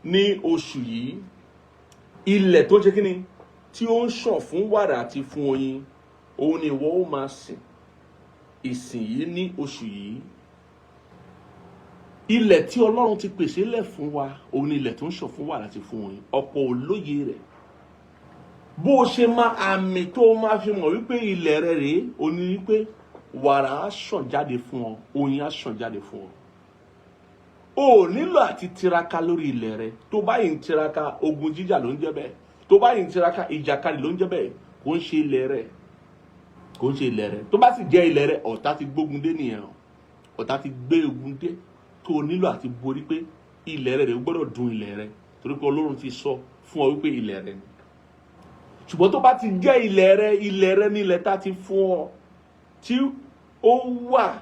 ní oṣù yìí. Ilẹ̀ tó ṣe kíni tí ó ń ṣàn fún wàrà àti fún oyin, òun ni ìwọ ó máa sìn. Ìsìn yìí ní oṣù yìí. Ilẹ̀ tí Ọlọ́run ti pèsè lẹ̀ fún wa, òun ni ilẹ̀ tó ń ṣàn fún wàrà àti fún oyin. Ọ̀pọ̀ olóye rẹ̀. Bó ṣe máa àmì tó máa fi mọ̀ wípé ilẹ̀ rẹ̀ rèé, òun ni wípé wàrà á ṣàn jáde fún ọ, oyin á ṣàn jáde fún ọ. O nílò àti tiraka lórí ilẹ̀ rẹ̀. Tó bá yìí ń tiraka, ogun jíjà ló ń jẹ́ bẹ́ẹ̀. Tó bá yìí ń tiraka, ìjàkadì ló ń jẹ́ bẹ́ẹ̀. Kò ń ṣe ilẹ̀ rẹ̀. Kò ń ṣe ilẹ̀ rẹ̀. Tó bá sì jẹ́ ilẹ̀ rẹ̀, ọ̀tá ti gbógun dé nìyẹn. Ọ̀tá ti gbé ogun dé. Tó nílò àti borí pé ilẹ̀ rẹ̀ ó gbọ́dọ̀ dùn ilẹ̀ rẹ̀. Torí pé Ọlọ́run ti sọ fún ọ wípé ilẹ̀ rẹ̀ ni. Ṣùgbọ́n tó bá ti jẹ́ ilẹ̀ rẹ̀ ní ilẹ̀ tá ti fún ọ tí ó wà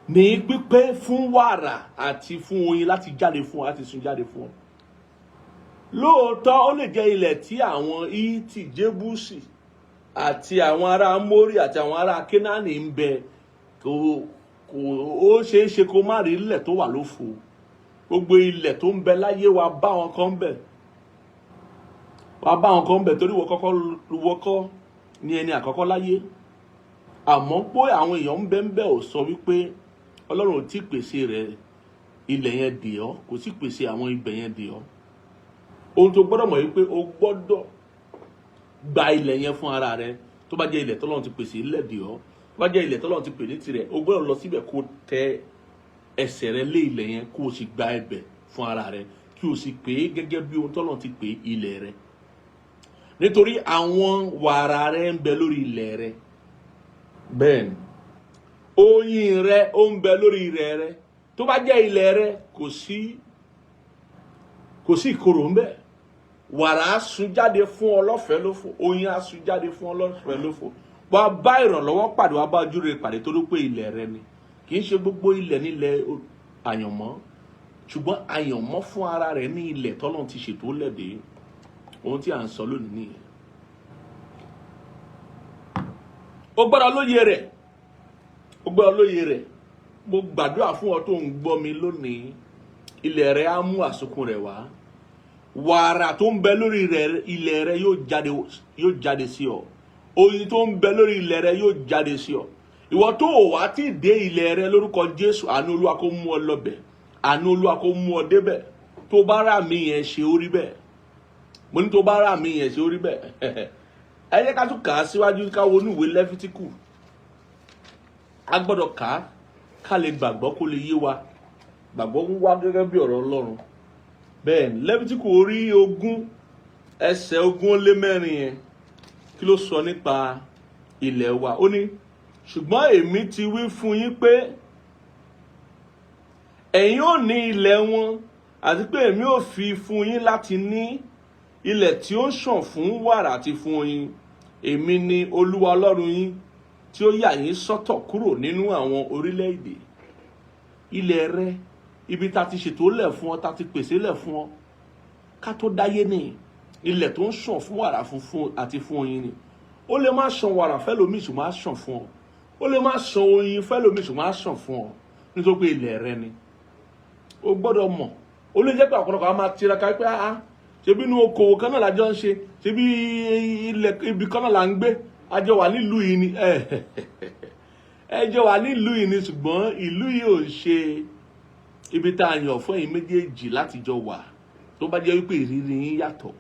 ní pípé fún wàrà àti fún oyin láti jáde fún ọ, láti sun jáde fún ọ. Lóòótọ́ ó lè jẹ́ ilẹ̀ tí àwọn Hítì, Jébúsì àti àwọn ará Amórì àti àwọn ará Kénáánì ń bẹ. Ó ṣeé ṣe kó má rí ilẹ̀ tó wà lófo. Gbogbo ilẹ̀ tó ń bẹ láyé wa bá wọn kan bẹ̀. Wà bá wọn kan bẹ̀ torí wọ́kọ́ ní ẹni àkọ́kọ́ láyé. Àmọ́ pé àwọn èèyàn ń bẹ ò sọ wípé Ọlọ́run ò tí pèsè rẹ̀ ilẹ̀ yẹn dè ọ́, kò tí pèsè àwọn ibẹ̀ yẹn dè ọ́. Ohun tó gbọ́dọ̀ mọ̀ wípé o gbọ́dọ̀ gba ilẹ̀ yẹn fún ara rẹ̀. Tó bá jẹ́ ilẹ̀ tọ́lọ́run ti pèsè ilẹ̀ dè ọ́, tó bá jẹ́ ilẹ̀ tọ́lọ́run ti pè ní tirẹ̀, o gbọ́dọ̀ lọ síbẹ̀ kó tẹ ẹsẹ̀ rẹ lé ilẹ̀ yẹn kó o sì gba ẹbẹ̀ fún ara rẹ̀ kí o sì pè é gẹ́gẹ́ bí ohun tọ́lọ́run ti pè ilẹ̀ rẹ̀. Nítorí àwọn wàrà rẹ̀ ń bẹ lórí ilẹ̀ rẹ̀. Bẹ́ẹ̀ni, oyin rẹ̀ ó ń bẹ lórí ilẹ̀ rẹ̀. Tó bá jẹ́ ilẹ̀ rẹ̀ kò sí ìkorò ń bẹ. Wàrà á sun jáde fún ọ lọ́fẹ̀ẹ́ lófò, oyin á sun jáde fún ọ lọ́fẹ̀ẹ́ lófò. Wà bá ìrànlọ́wọ́ pàdé, wà bá ojúrere pàdé tó ló pé ilẹ̀ rẹ̀ ni. Kì í ṣe gbogbo ilẹ̀ nílẹ̀ àyànmọ́, ṣùgbọ́n àyànmọ́ fún ara rẹ̀ ní ilẹ̀ tọ́lọ́run ti ṣètò lẹ́dẹ̀ẹ́. Ohun tí à ń sọ lónìí nìyẹn. O gbọ́dọ̀ lóye rẹ̀. O gbọ́dọ̀ lóye rẹ̀. Mo gbàdúrà fún ọ tó ń gbọ́ mi lónìí. Ilẹ̀ rẹ̀ á mú àsùnkún rẹ̀ wá. Wàrà tó ń bẹ lórí ilẹ̀ rẹ̀ yóò jáde sí ọ. Oyin tó ń bẹ lórí ilẹ̀ rẹ̀ yóò jáde sí ọ. ìwọ tó wá tí dé ilẹ̀ rẹ lórúkọ Jésù, àánú Olúwa kó mú ọ lọ́bẹ̀, àánú Olúwa kó mú ọ débẹ̀. Tó bá rà mí yẹn ṣe orí bẹ́ẹ̀. Mo ní tó bá rà mí yẹn ṣe orí bẹ́ẹ̀. Ẹ jẹ́ ká tún kà á síwájú ká wo inú ìwé Lẹ́fítíkù. A gbọ́dọ̀ kà á ká lè gbàgbọ́ kó lè yé wa. Gbàgbọ́ ń wá gẹ́gẹ́ bí ọ̀rọ̀ Ọlọ́run. Bẹ́ẹ̀ ni Lẹ́fítíkù orí 20 ẹsẹ̀ 20 yẹn kí ló sọ nípa ilẹ̀ wa? Ó ní ṣùgbọ́n èmi ti wí fún yín pé ẹ̀yin ò ní ilẹ̀ wọn, àti pé èmi ò fi fún yín láti ní ilẹ̀ tí ó ṣàn fún wàrà àti fún oyin. Èmi ni Olúwa Ọlọ́run yín tí ó yà yín sọ́tọ̀ kúrò nínú àwọn orílẹ̀-èdè. Ilẹ̀ rẹ, ibi tá ti ṣètò lẹ̀ fún ọ, tá ti pèsè lẹ̀ fún ọ ká tó dáyé ní ilẹ̀ tó ń ṣàn fún wàrà àti fún oyin ni. Ó lè má ṣàn wàrà fẹ́lòmíì ṣùgbọ́n á ṣàn fún ọ. Ó lè má ṣàn oyin fẹ́lòmíì ṣùgbọ́n á ṣàn fún ọ, nítorí pé ilẹ̀ rẹ ni. O gbọ́dọ̀ mọ̀. Ó lè jẹ́ pé ọ̀pọ̀lọpọ̀ a máa tiraka pé ṣebí inú okòwò kan náà la jọ ń ṣe, ṣebí ilẹ̀ ibi kan náà la ń gbé, a jọ wà nílùú yìí ni. Ẹ jọ wà nílùú yìí ni, ṣùgbọ́n ìlú yìí ò ṣe ibi tá a yàn fún ẹ̀yin méjèèjì láti jọ wà. Tó bá jẹ́ wípé ìrírí yín yàtọ̀.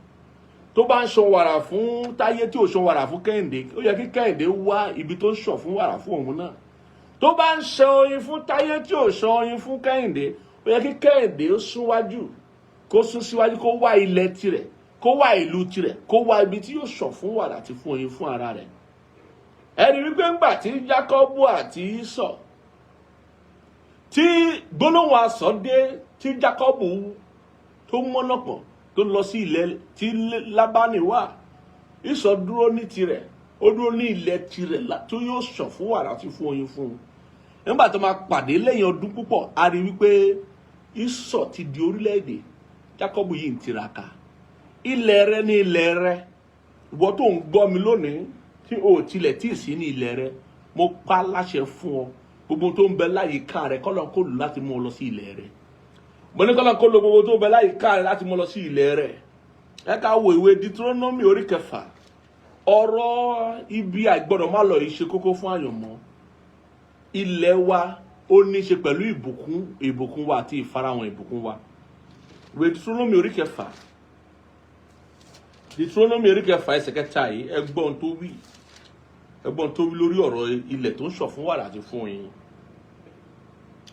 Tó bá ń ṣàn wàrà fún Táyé tí ò ṣàn wàrà fún Kẹ́hìndé, ó yẹ kí Kẹ́hìndé wá ibi tó ń ṣàn fún wàrà fún òun náà. Tó bá ń ṣàn oyin fún Táyé tí ò ṣàn oyin fún Kẹ́hìndé, ó yẹ kí Kẹ́hìndé ó súnwájú, kó sún síwájú, kó wá ilẹ̀ tirẹ̀, kó wá ìlú tirẹ̀, kó wá ibi tí yóò ṣàn fún wàrà àti fún oyin fún ara rẹ̀. Ẹni wípé ńgbà tí Jákọ́bù àti Ísọ̀ tí gbólóhùn asọ̀ dé, tí Jákọ́bù tó mọ́nàpọ̀ tó lọ sí ilẹ̀ tí Lábánì wà, Ísọ̀ dúró ní tirẹ̀, ó dúró ní ilẹ̀ tirẹ̀ tó yóò ṣàn fún wàrà àti fún oyin fún un. Nígbà tó máa pàdé lẹ́yìn ọdún púpọ̀, a rí wípé Ísọ̀ ti di orílẹ̀-èdè, Jákọ́bù yìí ń tiraka. Ilẹ̀ rẹ ní ilẹ̀ rẹ. Ìwọ tó ń gbọ́ mi lónìí tí o tilẹ̀ tí ì sí ní ilẹ̀ rẹ, mo pa láṣẹ fún ọ, gbogbo tó ń bẹ láyìíká rẹ kọ́lọ́n kó lò láti mú ọ lọ sí ilẹ̀ rẹ. Mo ní kọ́lọ́n kó lò gbogbo tó ń bẹ láyìíká rẹ láti mú ọ lọ sí ilẹ̀ rẹ. Ẹ ká wo ìwé Deuteronomy orí 6. Ọ̀rọ̀ ibi àìgbọ́dọ̀ má lọ yìí ṣe kókó fún àyànmọ́. Ilẹ̀ wa ó ní ṣe pẹ̀lú ìbùkún wa àti ìfarahàn ìbùkún wa. Ìwé Deuteronomy orí 6. Deuteronomy orí 6 ẹsẹ̀ 3 yìí, ẹgbọ́n tó wí lórí ọ̀rọ̀ ilẹ̀ tó ń ṣàn fún wàrà àti fún oyin.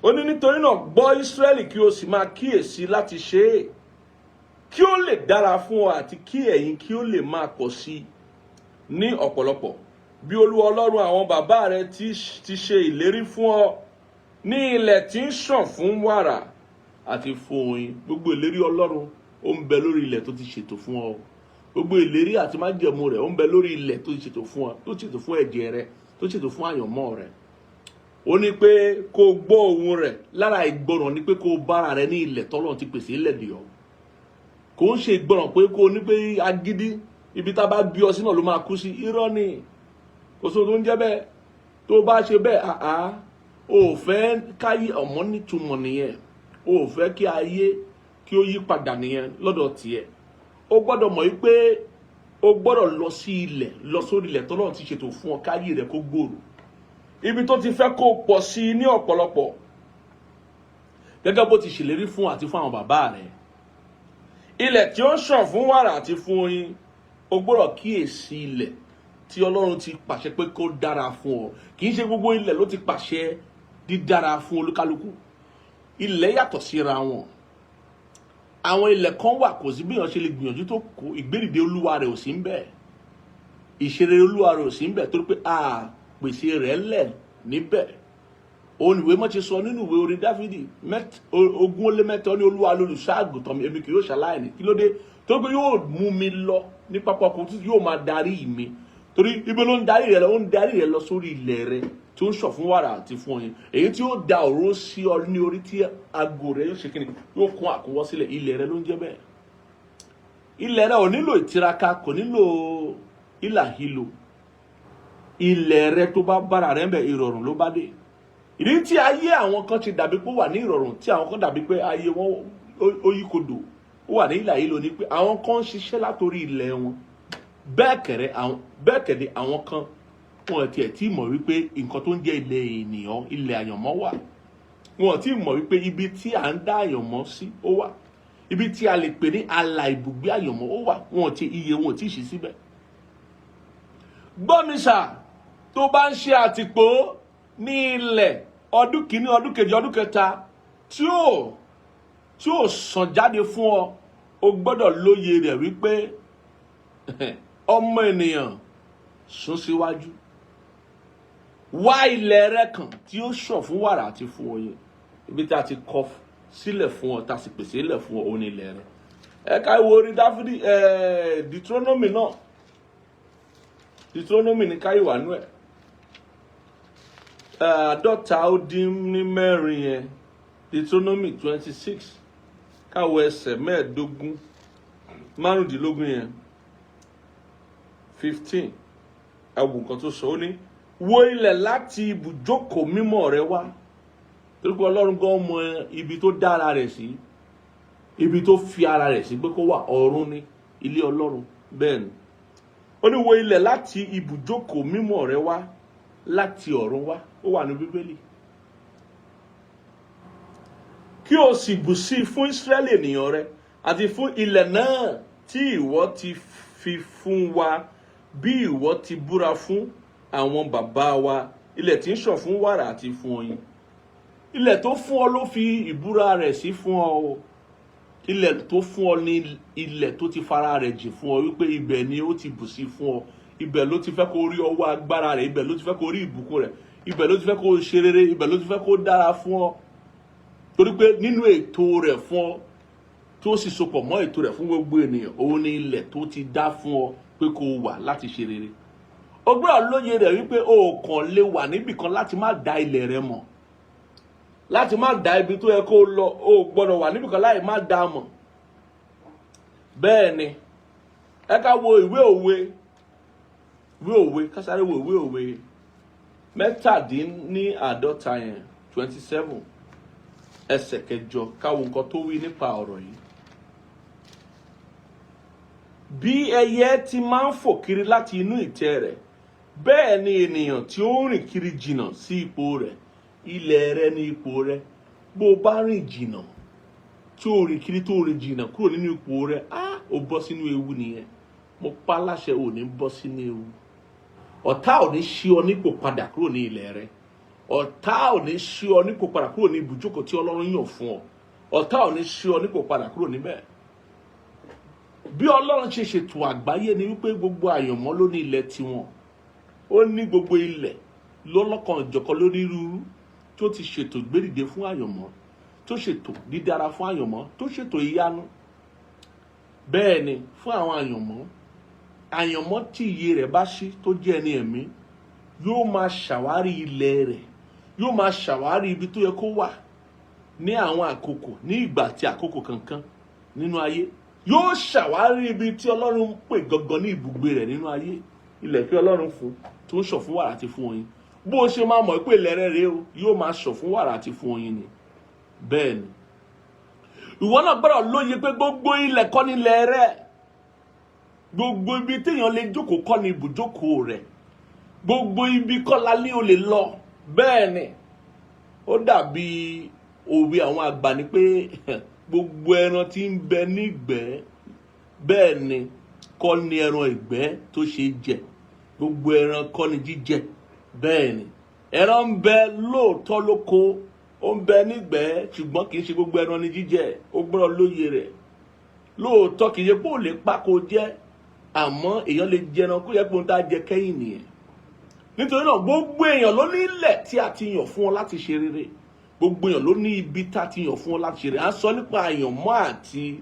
Ó ní nítorí náà gbọ́ Ísírẹ́lì kí o sì máa kíyèsí láti ṣe é, kí ó lè dára fún ọ àti kí ẹ̀yin kí ó lè máa pọ̀ sí ní ọ̀pọ̀lọpọ̀, bí Olúwa Ọlọ́run àwọn bàbá rẹ ti ṣe ìlérí fún ọ ní ilẹ̀ tí ń ṣàn fún wàrà àti fún oyin. Gbogbo ìlérí Ọlọ́run ó ń bẹ lórí ilẹ̀ tó ti ṣètò fún ọ. Gbogbo ìlérí àti májẹ̀mú rẹ̀ ó ń bẹ lórí ilẹ̀ tó ti ṣètò fún ọ, tó ṣètò fún ẹ̀jẹ̀ rẹ, tó ṣètò fún àyànmọ́ rẹ. Ó ní pé kó gbọ́ ohùn rẹ̀. Lára ìgbọràn ni pé kó bára rẹ ní ilẹ̀ tọ́lọ́run ti pèsè ilẹ̀ dè ọ́. Kò ń ṣe ìgbọràn pé kó ní pé agídí ibi tá bá bí ọ sí náà ló máa kú sí. Irọ́ ni. Kò sóhun tó ń jẹ́ bẹ́ẹ̀. Tó bá ṣe bẹ́ẹ̀, o ò fẹ́ káyé ọmọ nítumọ̀ nìyẹn. O ò fẹ́ kí ayé kí ó yí padà nìyẹn lọ́dọ̀ tiẹ̀. O gbọ́dọ̀ mọ̀ wípé o gbọ́dọ̀ lọ sí ilẹ̀, lọ sórí ilẹ̀ tọ́lọ́run ti ṣètò fún ọ káyé rẹ̀ kó gbòòrò. Ibi tó ti fẹ́ kó pọ̀ sí ní ọ̀pọ̀lọpọ̀, gẹ́gẹ́ bó ti ṣèlérí fún àti fún àwọn bàbá rẹ̀. Ilẹ̀ tí ó ṣàn fún wàrà àti fún oyin, o gbọ́dọ̀ kíyèsí ilẹ̀ tí Ọlọ́run ti pàṣẹ pé kó dára fún ọ. Kì í ṣe gbogbo ilẹ̀ ló ti pàṣẹ dídára fún olúkálùkù. Ilẹ̀ yàtọ̀ síra wọn. Àwọn ilẹ̀ kan wà kò sí bí èèyàn ṣe lè gbìyànjú tó kó, ìgbédìde Olúwa rẹ̀ ò sí ń bẹ̀. Ìṣeré Olúwa rẹ̀ ò sí ń bẹ̀ torí pé a pèsè rẹ̀ lẹ̀ níbẹ̀. Òun ìwé mọ́ ti sọ nínú ìwé orin Dáfídì 8:3 ní Olúwa lolùṣọ́-àgùntàn mi, èmi kì yóò ṣaláìní. Kí ló dé? Torí pé yóò mú mi lọ ní pápá ọkọ̀ tí yóò máa darí mi. Torí ibi ló ń darí rẹ̀ lọ, ó ń darí rẹ̀ lọ sórí ilẹ̀ rẹ̀ tí ó ń ṣàn fún wàrà àti fún oyin. Èyí tí ó da òróró sí ọ ní orí tí ago rẹ̀ yóò ṣe kíni, yóò kún àkúnwọ́ sílẹ̀. Ilẹ̀ rẹ̀ ló ń jẹ́ bẹ́ẹ̀. Ilẹ̀ rẹ̀ ò nílò ìtiraka, kò nílò ìlàhílò. Ilẹ̀ rẹ̀ tó bá bára rẹ̀ ń bẹ̀, ìrọ̀rùn ló bá dé. Ìdí tí ayé àwọn kan ti dàbí pé ó wà ní ìrọ̀rùn, tí àwọn kan dàbí pé ayé wọn ó yí kodò, ó wà ní ìlàhílò, ni pé àwọn kan ń ṣiṣẹ́ látorí ilẹ̀ wọn. Bẹ́ẹ̀ kẹ̀dẹ̀ àwọn kan wọn tiẹ̀ tí mọ̀ wípé nǹkan tó ń jẹ́ ilẹ̀ ènìyàn ilẹ̀ àyànmọ́ wà. Wọn tí mọ̀ wípé ibi tí à ń dá àyànmọ́ sí ó wà, ibi tí a lè pè ní àlà ibùgbé àyànmọ́ ó wà. Wọn ti iye wọn tí ṣí síbẹ̀. Gbọ́ mi sà, tó bá ń ṣe àtìpó ní ilẹ̀ ọdún kìíní ọdún kejì ọdún kẹta tí ó sàn jáde fún ọ, o gbọ́dọ̀ lóye rẹ̀ wípé ọmọ ènìyàn sún síwájú. Wá ilẹ̀ rẹ kan tí ó ṣàn fún wàrà àti fún oyin. Ibi tí a ti kọ sílẹ̀ fún ọ, tá sì pèsè ilẹ̀ fún ọ, òun ni ilẹ̀ rẹ. Ẹ ká wo orin Dáfídì Deuteronomy náà. Deuteronomy ní ká ìwà nú ẹ̀. 54 yẹn. Deuteronomy 26. Káwọ ẹsẹ̀ 15 yẹn. 15. Ẹwù nǹkan tó sọ ó ní, wo ilẹ̀ láti ibùjókòó mímọ́ rẹ wá. Torí pé Ọlọ́run gan mọ ibi tó dá ara rẹ̀ sí, ibi tó fi ara rẹ̀ sí pé kó wà, ọ̀run ni ilé Ọlọ́run. Bẹ́ẹ̀ ni ó ní wo ilẹ̀ láti ibùjókòó mímọ́ rẹ wá, láti ọ̀run wá. Ó wà ní Bíbélì. Kí o sì bù sí fún Ísírẹ́lì ènìyàn rẹ àti fún ilẹ̀ náà tí ìwọ ti fi fún wa, bí ìwọ ti búra fún àwọn bàbá wa, ilẹ̀ tí ń ṣàn fún wàrà àti fún oyin. Ilẹ̀ tó fún ọ ló fi ìbúra rẹ̀ sí fún ọ. Ilẹ̀ tó fún ọ ní ilẹ̀ tó ti fara rẹ̀ jì fún ọ, wípé ibẹ̀ ni ó ti bù sí fún ọ. Ibẹ̀ ló ti fẹ́ kó rí ọwọ́ agbára rẹ̀, ibẹ̀ ló ti fẹ́ kó rí ìbùkún rẹ̀, ibẹ̀ ló ti fẹ́ kó ṣe rere, ibẹ̀ ló ti fẹ́ kó dára fún ọ. Torí pé nínú ètò rẹ̀ fún ọ tó sì sopọ̀ mọ́ ètò rẹ̀ fún gbogbo ènìyàn, òun ni ilẹ̀ tó ti dá fún ọ pé kó wà láti ṣe rere. O gbọ́dọ̀ lóye rẹ̀ wípé o kàn lè wà níbìkan láti má dá ilẹ̀ rẹ mọ̀, láti má dá ibi tó yẹ kó lọ. O gbọ́dọ̀ wà níbìkan láì má dá mọ̀. Bẹ́ẹ̀ ni ẹ ká wo ìwé òwe, ká sáré wo ìwé òwe 17 yẹn 27 ẹsẹ̀ 8. Ká wo nǹkan tó wí nípa ọ̀rọ̀ yìí. Bí ẹyẹ ti máa ń fò kiri láti inú ìtẹ́ rẹ̀, bẹ́ẹ̀ ni ènìyàn tí ó rìn kiri jìnnà sí ipò rẹ̀. Ilẹ̀ rẹ ni ipò rẹ. Bó o bá rìn jìnnà, tí ó rìn kiri tó rìn jìnnà kúrò nínú ipò rẹ, ó bọ́ sínú ewu nìyẹn. Mo pa láṣẹ, ò ní bọ́ sínú ewu. Ọ̀tá ò ní ṣí ọ nípò padà kúrò ní ilẹ̀ rẹ. Ọ̀tá ò ní ṣí ọ nípò padà kúrò ní ibùjókòó tí Ọlọ́run yàn fún ọ. Ọ̀tá ò ní ṣí ọ nípò padà kúrò níbẹ̀. Bí Ọlọ́run ṣe ṣètò àgbáyé ni wípé gbogbo àyànmọ́ ló ní ilẹ̀ tiwọn. Ó ní gbogbo ilẹ̀ lọ́lọ́kan ìjọ̀kan lórírúurú tó ti ṣètò ìgbédìde fún àyànmọ́, tó ṣètò dídára fún àyànmọ́, tó ṣètò ìyanu. Bẹ́ẹ̀ ni fún àwọn àyànmọ́ tí iye rẹ̀ bá ṣí tó jẹ́ ẹni ẹ̀mí, yóò máa ṣàwárí ilẹ̀ rẹ̀, yóò máa ṣàwárí ibi tó yẹ kó wà ní àwọn àkókò, ní ìgbà àti àkókò kankan nínú ayé. Yóò ṣàwárí ibi tí Ọlọ́run pè gangan ní ibùgbé rẹ̀ nínú ayé. Ilẹ̀ tí Ọlọ́run fún tó ń ṣàn fún wàrà àti fún oyin. Bó o ṣe máa mọ̀ pé ilẹ̀ rẹ̀ rèé o, yóò máa ṣàn fún wàrà àti fún oyin ni. Bẹ́ẹ̀ ni ìwọ náà gbọ́dọ̀ lóye pé gbogbo ilẹ̀ kọ́ ni ilẹ̀ rẹ̀. Gbogbo ibi téèyàn lè jókòó kọ́ ni ibùjókòó rẹ̀. Gbogbo ibi kọ́ la ní o lè lọ. Bẹ́ẹ̀ ni ó dàbí òwe àwọn àgbà ni pé gbogbo ẹran tí ń bẹ nígbẹ́, bẹ́ẹ̀ ni kọ́ ni ẹran ìgbẹ́ tó ṣe jẹ. Gbogbo ẹran kọ́ ni jíjẹ. Bẹ́ẹ̀ ni ẹran ń bẹ lóòótọ́ lóko, ó ń bẹ nígbẹ́, ṣùgbọ́n kì í ṣe gbogbo ẹran ni jíjẹ. Ó gbọ́dọ̀ lóye rẹ̀. Lóòótọ́ kì í ṣe pé ó lè pa kó jẹ, àmọ́ èèyàn lè jẹran kó yẹ pé ohun tá a jẹ kẹ́yìn nìyẹn. Nítorí náà gbogbo èèyàn ló ní ilẹ̀ tí a ti yàn fún ọ láti ṣe rere. Gbogbo èèyàn ló ní ibi tá a ti yàn fún ọ láti ṣe rere. À ń sọ nípa àyànmọ́ àti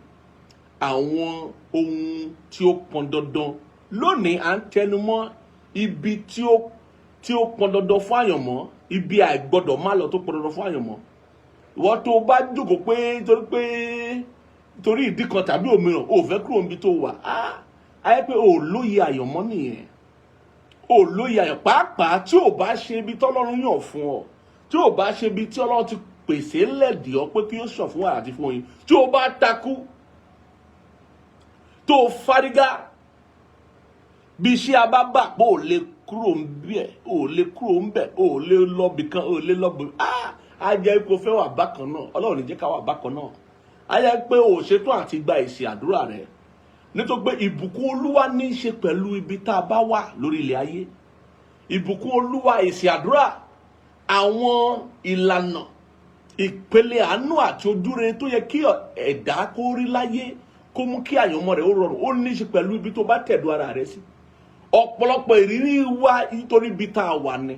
àwọn ohun tí ó pọn dandan. Lónìí à ń tẹnumọ́ ibi tí ó pọn dandan fún àyànmọ́, ibi àìgbọ́dọ̀ má lọ tó pọn dandan fún àyànmọ́. Ìwọ tó bá jókòó pé torí ìdí kan tàbí òmíràn ò fẹ́ kúrò níbi tó wà, ayé pé ò lóye àyànmọ́ nìyẹn. Ò lóye àyàn pàápàá tí ò bá ṣe ibi tọ́lọ́run yàn fún ọ, tí ò bá ṣe ibi tí Ọlọ́run ti pèsè lẹ̀dí ọ pé kí ó sàn fún wàrà àti fún oyin, tí ó bá takú tó fárígá bí iṣẹ́ abábà pé ò lè kúrò ńbẹ̀ ò lè kúrò ńbẹ̀ ò lè lọ bìkan ò lè lọ bìkan á jẹ́ pé o fẹ́ wà bákan náà Ọlọ́run ní jẹ́ ká wà bákan náà á jẹ́ pé o ṣetán àti gba èsì àdúrà rẹ nítorí pé ìbùkún Olúwa ní í ṣe pẹ̀lú ibi tá a bá wà lórí ilẹ̀ ayé ìbùkún Olúwa èsì àdúrà àwọn ìlànà ìpele àánú àti ojúrere tó yẹ kí ẹ̀dá kó rí láyé kó mú kí àyànmọ́ rẹ̀ ó rọrùn ó ní í ṣe pẹ̀lú ibi tó bá tẹ̀dó ara rẹ̀ sí ọ̀pọ̀lọpọ̀ ìrírí wa nítorí ibi tá a wà ní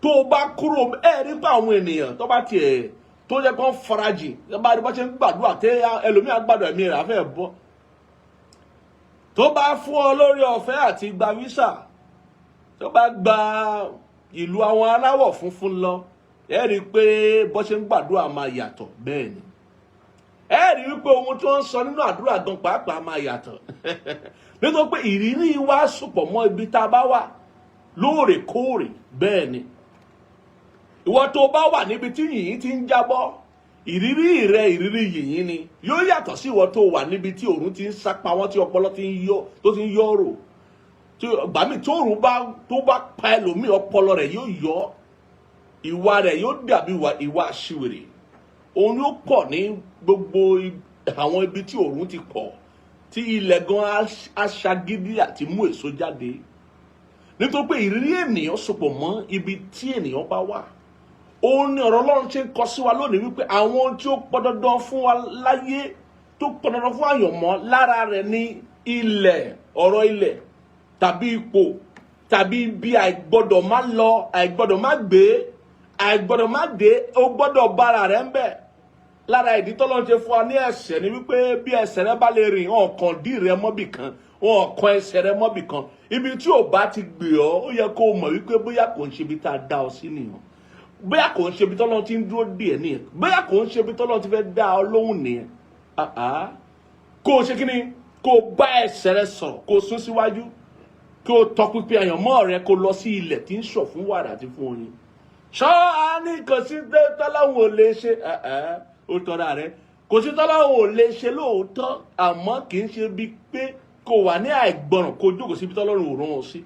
tó bá kúrò rí pa àwọn ènìyàn tó bá tiẹ̀ tó yẹ kó farajì bá rí bá ṣe ń gbàdúrà tẹ ẹlòmíà gbàdúrà ẹ̀mí rẹ̀ afẹ́ bọ́ tó bá fún ọ lórí ọ̀fẹ́ àti gba visa tó bá gba ìlú àwọn aláwọ̀ funfun lọ rí pé bó ṣe ń gbàdúrà máa yàtọ̀ bẹ́ẹ̀ ni rí wípé ohun tó ń sọ nínú àdúrà gan pàápàá máa yàtọ̀ nítorí pé ìrírí wa sopọ̀ mọ́ ibi tá a bá wà lóòrèkóòrè bẹ́ẹ̀ ni ìwọ tó bá wà níbi tí yìnyín ti ń jábọ́ ìrírí rẹ ìrírí yìnyín ni yóò yàtọ̀ sí ìwọ tó wà níbi tí òòrùn ti ń sápá wọn tí ọpọlọ ti ń yọ̀rọ̀ tí gbàmí tó òòrùn tó bá pa ẹlòmíì ọpọlọ rẹ yóò yọ ìwà rẹ yóò dàbí ìwà àṣìwèrè òun yóò pọ̀ ní gbogbo àwọn ibi tí òòrùn ti pọ̀ tí ilẹ̀ gan aṣagídí àti mú èso jáde nítorí pé ìrírí ènìyàn sopọ̀ mọ́ ibi tí ènìyàn bá wà òun ni ọ̀rọ̀ Ọlọ́run ṣe ń kọ sí wa lónìí wípé àwọn tí ó pọn dandan fún wa láyé tó pọn dandan fún àyànmọ́ lára rẹ̀ ní ilẹ̀ ọ̀rọ̀ ilẹ̀ tàbí ipò tàbí ibi àìgbọ́dọ̀ má lọ àìgbọ́dọ̀ má gbé àìgbọ́dọ̀ má dé ó gbọ́dọ̀ bára rẹ̀ ń bẹ̀ lára ìdí tọ́lọ́run ṣe fún wa ní ẹsẹ̀ ni wípé bí ẹsẹ̀ rẹ bá lè rìn ọ̀kan dí rẹ mọ́bì kan ọ̀kan ẹsẹ̀ rẹ mọ́bì kan ibi tí ò bá ti gbé ọ ó yẹ kó o mọ̀ wípé bóyá kò ń ṣe ibi tá a dá ọ sí nìyẹn bóyá kò ń ṣe ibi tọ́lọ́run ti ń dúró dè ẹ́ nìyẹn bóyá kò ń ṣe ibi tọ́lọ́run ti fẹ́ dá ọ lóhùn nìyẹn kó o ṣe kí ni kó o bá ẹsẹ̀ rẹ sọ̀rọ̀ kó o sún síwájú kó o tọpinpin àyànmọ́ rẹ kó o lọ sí ilẹ̀ tí ń ṣọ̀ fún wàrà àti fún oyin ṣọ́ á ní kò sí tọ́lọ́run ò lè ṣe ó tọ́ra rẹ kò sí tọ́lọ́run ò lè ṣe lóòótọ́ àmọ́ kì í ṣe bíi pé kò wà ní àìgbọràn kó jókòó síbi tọ́lọ́run ò rán ọ sí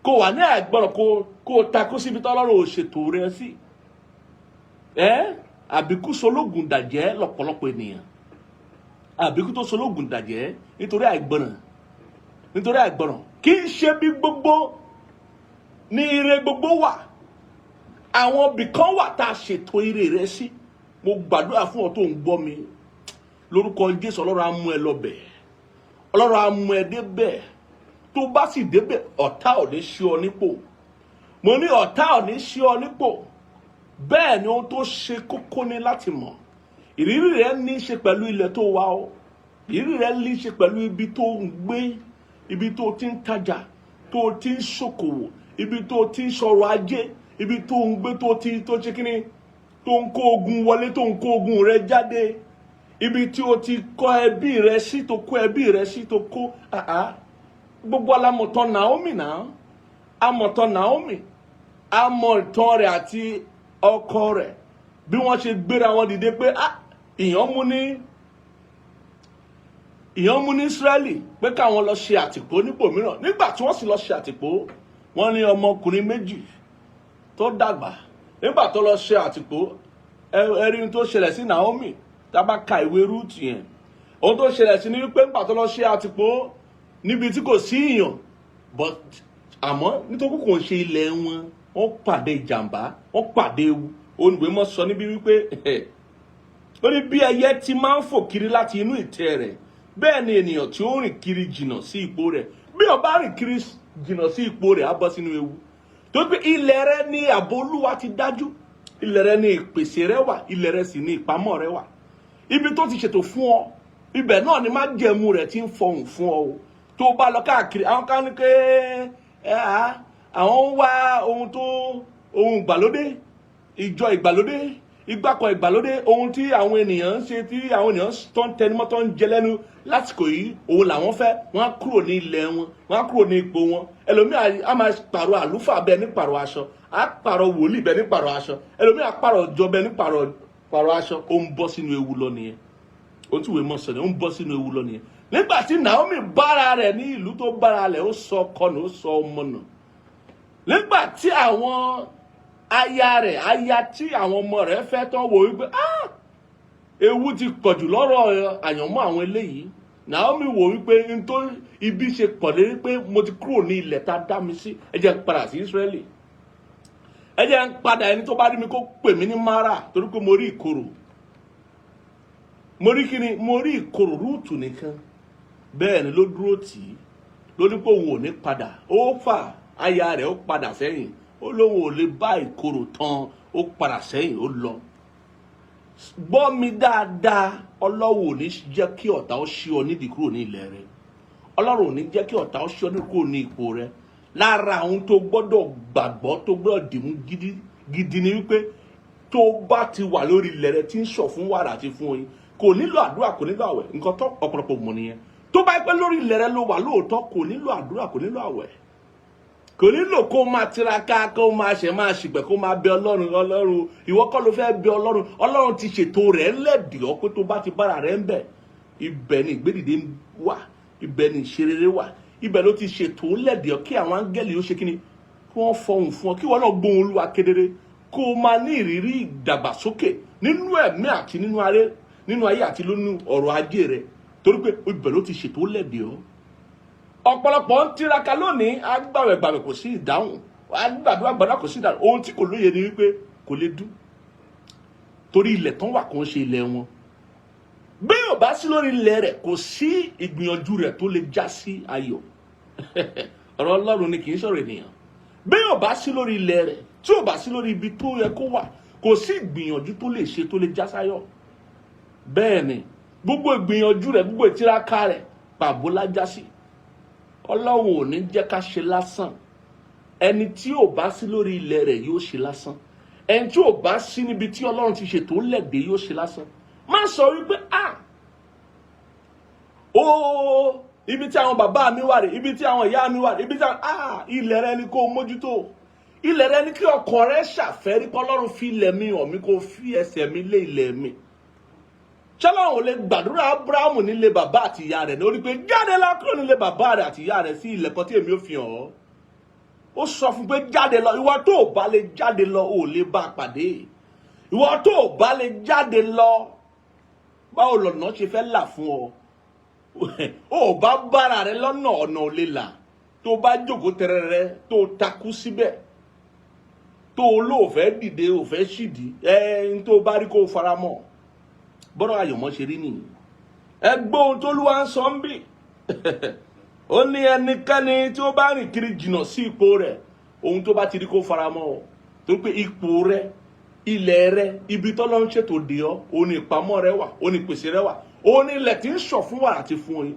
kò wà ní àìgbọràn kó takú síbi tọ́lọ́run ò ṣètò rẹ sí àbíkú sológun dàjẹ́ lọ́pọ̀lọpọ̀ ènìyàn àbíkú tó sológun dàjẹ́ nítorí àìgbọràn kì í ṣe bí gbogbo ní ire gbogbo wà àwọn ibìkan wà tá a ṣètò ire rẹ sí mo gbàdúrà fún ọ tó ń gbọ́ mi lórúkọ Jésù Ọlọ́run á mú ẹ lọ́bẹ̀ Ọlọ́run á mú ẹ débẹ̀ tó bá sì débẹ̀ ọ̀tá ò ní ṣí ọ nípò mo ní ọ̀tá ò ní ṣí ọ nípò bẹ́ẹ̀ ni ohun tó ṣe kókó ní láti mọ̀ ìrírí rẹ ní í ṣe pẹ̀lú ilẹ̀ tó wà ó ìrírí rẹ ní í ṣe pẹ̀lú ibi tó ń gbé ibi tó ti ń tajà tó ti ń ṣòkòwò ibi tó ti ń ṣọrọ̀ ajé ibi tó ń gbé tó ṣe kíní tó ń kó ogun wọlé tó ń kó ogun rẹ jáde ibi tí o ti kọ́ ẹbí rẹ sí tó kó ẹbí rẹ sí tó kó gbogbo alámọ̀tán Naomi náà amọ̀tán Naomi amọ̀ ìtàn rẹ̀ àti ọkọ rẹ̀ bí wọ́n ṣe gbéra wọn dìde pé ìyàn mú ní Ísírẹ́lì pé káwọn lọ ṣe àtìpó níbòmíràn nígbà tí wọ́n sì lọ ṣe àtìpó wọ́n ní ọmọkùnrin méjì tó dàgbà nígbà tó lọ ṣe àtìpó ẹrí tó ṣẹlẹ̀ sí Naomi tábà ka ìwé Rúùtù yẹn ohun tó ṣẹlẹ̀ sí ní wípé nígbà tó lọ ṣe àtìpó níbi tí kò sí ìyàn but àmọ́ nítorí kò ń ṣe ilẹ̀ wọ́n pàdé ìjàmbá wọ́n pàdé ewu olùgbé mọ́ sọ níbi wípé ó ní bí ẹyẹ ti máa ń fò kiri láti inú ìtẹ́ rẹ̀ bẹ́ẹ̀ ni ènìyàn tí ó rìn kiri jìnnà sí ipò rẹ̀ bí ó bá rìn kiri jìnnà sí ipò rẹ̀ á bọ́ sínú ewu tó pé ilẹ̀ rẹ ní ààbò Olúwa ti dájú ilẹ̀ rẹ ní ìpèsè rẹ wà ilẹ̀ rẹ sì ní ìpamọ́ rẹ wà ibi tó ti ṣètò fún ọ ibẹ̀ náà ni májẹ̀mú rẹ̀ ti ń fọhùn fún ọ tó bá lọ káàkiri àwọn kan ní pé àwọn ń wá ohun ìgbàlódé ìjọ ìgbàlódé ìgbàkọ̀ ìgbàlódé ohun tí àwọn ènìyàn ń ṣe tí àwọn ènìyàn tó ń tẹnumọ́ tó ń jẹ lẹ́nu lásìkò yìí òun làwọn fẹ́ wọ́n á kúrò ní ilẹ̀ wọn wọ́n á kúrò ní ipò wọn ẹlòmíì á máa pààrọ̀ àlùfáà bẹ́ẹ̀ ní pààrọ̀ aṣọ á pààrọ̀ wòlíì bẹ́ẹ̀ ní pààrọ̀ aṣọ ẹlòmíì á pààrọ̀ ọjọ́ bẹ́ẹ̀ ní pààrọ̀ aṣọ ó ń bọ́ sínú ewu lọ nìyẹn ohun tí ìwé mọ̀ sọ ni ó ń bọ́ sínú ewu lọ nìyẹn nígbà tí Naomi bára rẹ̀ ní ìlú tó bára rẹ̀ ó sọ ọkọ nù ó sọ ọmọ nù nígbà tí àwọn aya tí àwọn ọmọ rẹ̀ fẹ́ tán wò wípé ewu ti pọ̀jù lọ́rọ̀ àyànmọ́ àwọn eléyìí. Naomi wò wípé nítorí ibi ṣe pọ̀ lé pé mo ti kúrò ní ilẹ̀ tá a dá mi sí, ẹ jẹ́ n padà sí Ísírẹ́lì, ẹ jẹ́ n padà, ẹni tó bá rí mi kó pè mí ní Mara, torí pé mo rí ìkorò, mo rí kíni, mo rí ìkorò Rúùtù nìkan. Bẹ́ẹ̀ ni ló dúró tì í, ló ní pé òun ò ní padà. Ó fà aya rẹ̀ ó padà sẹ́yìn, ó lóun ò lè bá ìkorò tán, ó padà sẹ́yìn, ó lọ. Gbọ́ mi dáadáa, Ọlọ́run ò ní jẹ́ kí ọ̀tá ó ṣí ọ nídìí kúrò ní ilẹ̀ rẹ. Ọlọ́run ò ní jẹ́ kí ọ̀tá ó ṣí ọ nídìí kúrò ní ipò rẹ. Lára àwọn tó gbọ́dọ̀ gbàgbọ́, tó gbọ́dọ̀ dìmú gidi ni wípé tó bá ti wà lórí ilẹ̀ rẹ tí ń ṣọ̀ fún wàrà àti fún oyin, kò nílò àdúrà, kò nílò àwẹ̀. Nǹkan tó ọ̀pọ̀lọpọ̀ mọ̀ nìyẹn. Tó bá pẹ́ lórí ilẹ̀ rẹ ló wà lóòótọ́, kò nílò àdúrà, kò nílò àwẹ̀. Kò nílò kó máa tiraka, kó máa ṣìgbẹ̀, kó máa bẹ Ọlọ́run. Ìwọ kọ́ ló fẹ́ bẹ Ọlọ́run. Ọlọ́run ti ṣètò rẹ̀ lẹ́dìí ọ pé tó bá ti bára rẹ̀ ń bẹ̀, ibẹ̀ ni ìgbédìde wà, ibẹ̀ ni ìṣerere wà, ibẹ̀ ló ti ṣètò lẹ́dìí ọ kí àwọn áńgẹ́lì ó ṣe kíni, kí wọ́n fọhùn fún ọ, kí wọ́n náà gbóhùn Olúwa kedere, kó o máa ní ìrírí ìdàgbàsókè nínú ẹ̀mí àti nínú ayé àti nínú ọ̀rọ̀ ajé rẹ̀, torí pé ibẹ̀ ló ti ṣètò lẹ́dìí ọ. Ọ̀pọ̀lọpọ̀ ń tiraka lónìí, agbàwẹ̀ kò sí ìdáhùn, agbàdúrà kò sí ìdáhùn. Ohun tí kò lóye ni wípé kò lè dún, torí ilẹ̀ tán wà kò ń ṣe ilẹ̀ wọn. Bí yóò bá sí lórí ilẹ̀ rẹ̀, kò sí ìgbìyànjú rẹ̀ tó lè já sí ayọ̀. Ọ̀rọ̀ Ọlọ́run ni, kì í sọ̀rọ̀ ènìyàn. Bí yóò bá sí lórí ilẹ̀ rẹ̀, tí yóò bá sí lórí ibi tó yẹ kó wà, kò sí ìgbìyànjú tó lè ṣe tó lè já sáyọ̀. Bẹ́ẹ̀ ni gbogbo ìgbìyànjú rẹ̀, gbogbo ìtiraka rẹ̀, pàbó lájá sí. Ọlọ́run ò ní jẹ́ ká ṣe lásán. Ẹni tí ò bá sí lórí ilẹ̀ rẹ̀ yóò ṣe lásán. Ẹni tí ò bá sí níbi tí Ọlọ́run ti ṣètò lẹ́dẹ̀ yóò ṣe lásán. Má sọ wípé ibi tí àwọn bàbá mi wà rè, ibi tí àwọn ìyá mi wà rè, ibi tí ilẹ̀ rẹ ni kó mójútó. Ilẹ̀ rẹ ni kí ọkàn rẹ ṣàfẹ́rí pé Ọlọ́run fi ilẹ̀ mi hàn mí, kó fi ẹsẹ̀ mi lé ilẹ̀ mi. Ṣọlọ́run ò lè gbàdúrà Ábúráhámù nílé bàbá àti ìyá rẹ̀ lórí pé jáde lọ kúrò nílé bàbá rẹ̀ àti ìyá rẹ̀ sí ilẹ̀ kan tí èmi ò fi hàn ọ́. Ó sọ fún pé jáde lọ. Ìwọ tó ò bá lè jáde lọ, ò lè bá a pàdé. Ìwọ tó ò bá lè jáde lọ, báwo lọ̀nà ṣe fẹ́ là fún ọ? Ó bá bára rẹ lọ́nà, ọ̀nà ò lè là. Tó bá jókòó tẹrẹrẹ, tó takú síbẹ̀, tó olóòfẹ́ dìde, òfẹ́ ṣìdí, tó bá rí kó fara mọ́. Bọ́rọ̀ àyànmọ́ ṣe rí nìyí. Ẹ gbọ́ ohun tó Olúwa ń sọ ń bì. Ó ní ẹnikẹ́ni tí ó bá rìn kiri jìnnà sí ipò rẹ̀, ohun tó bá ti rí kó fara mọ́ ọ. Torí pé ipò rẹ, ilẹ̀ rẹ, ibi tọ́lọ́run ṣètò dè ọ́, ó ní ìpamọ́ rẹ wà, ó ní ìpèsè rẹ wà, ó ní ilẹ̀ tí ń ṣọ̀ fún wàrà àti fún oyin.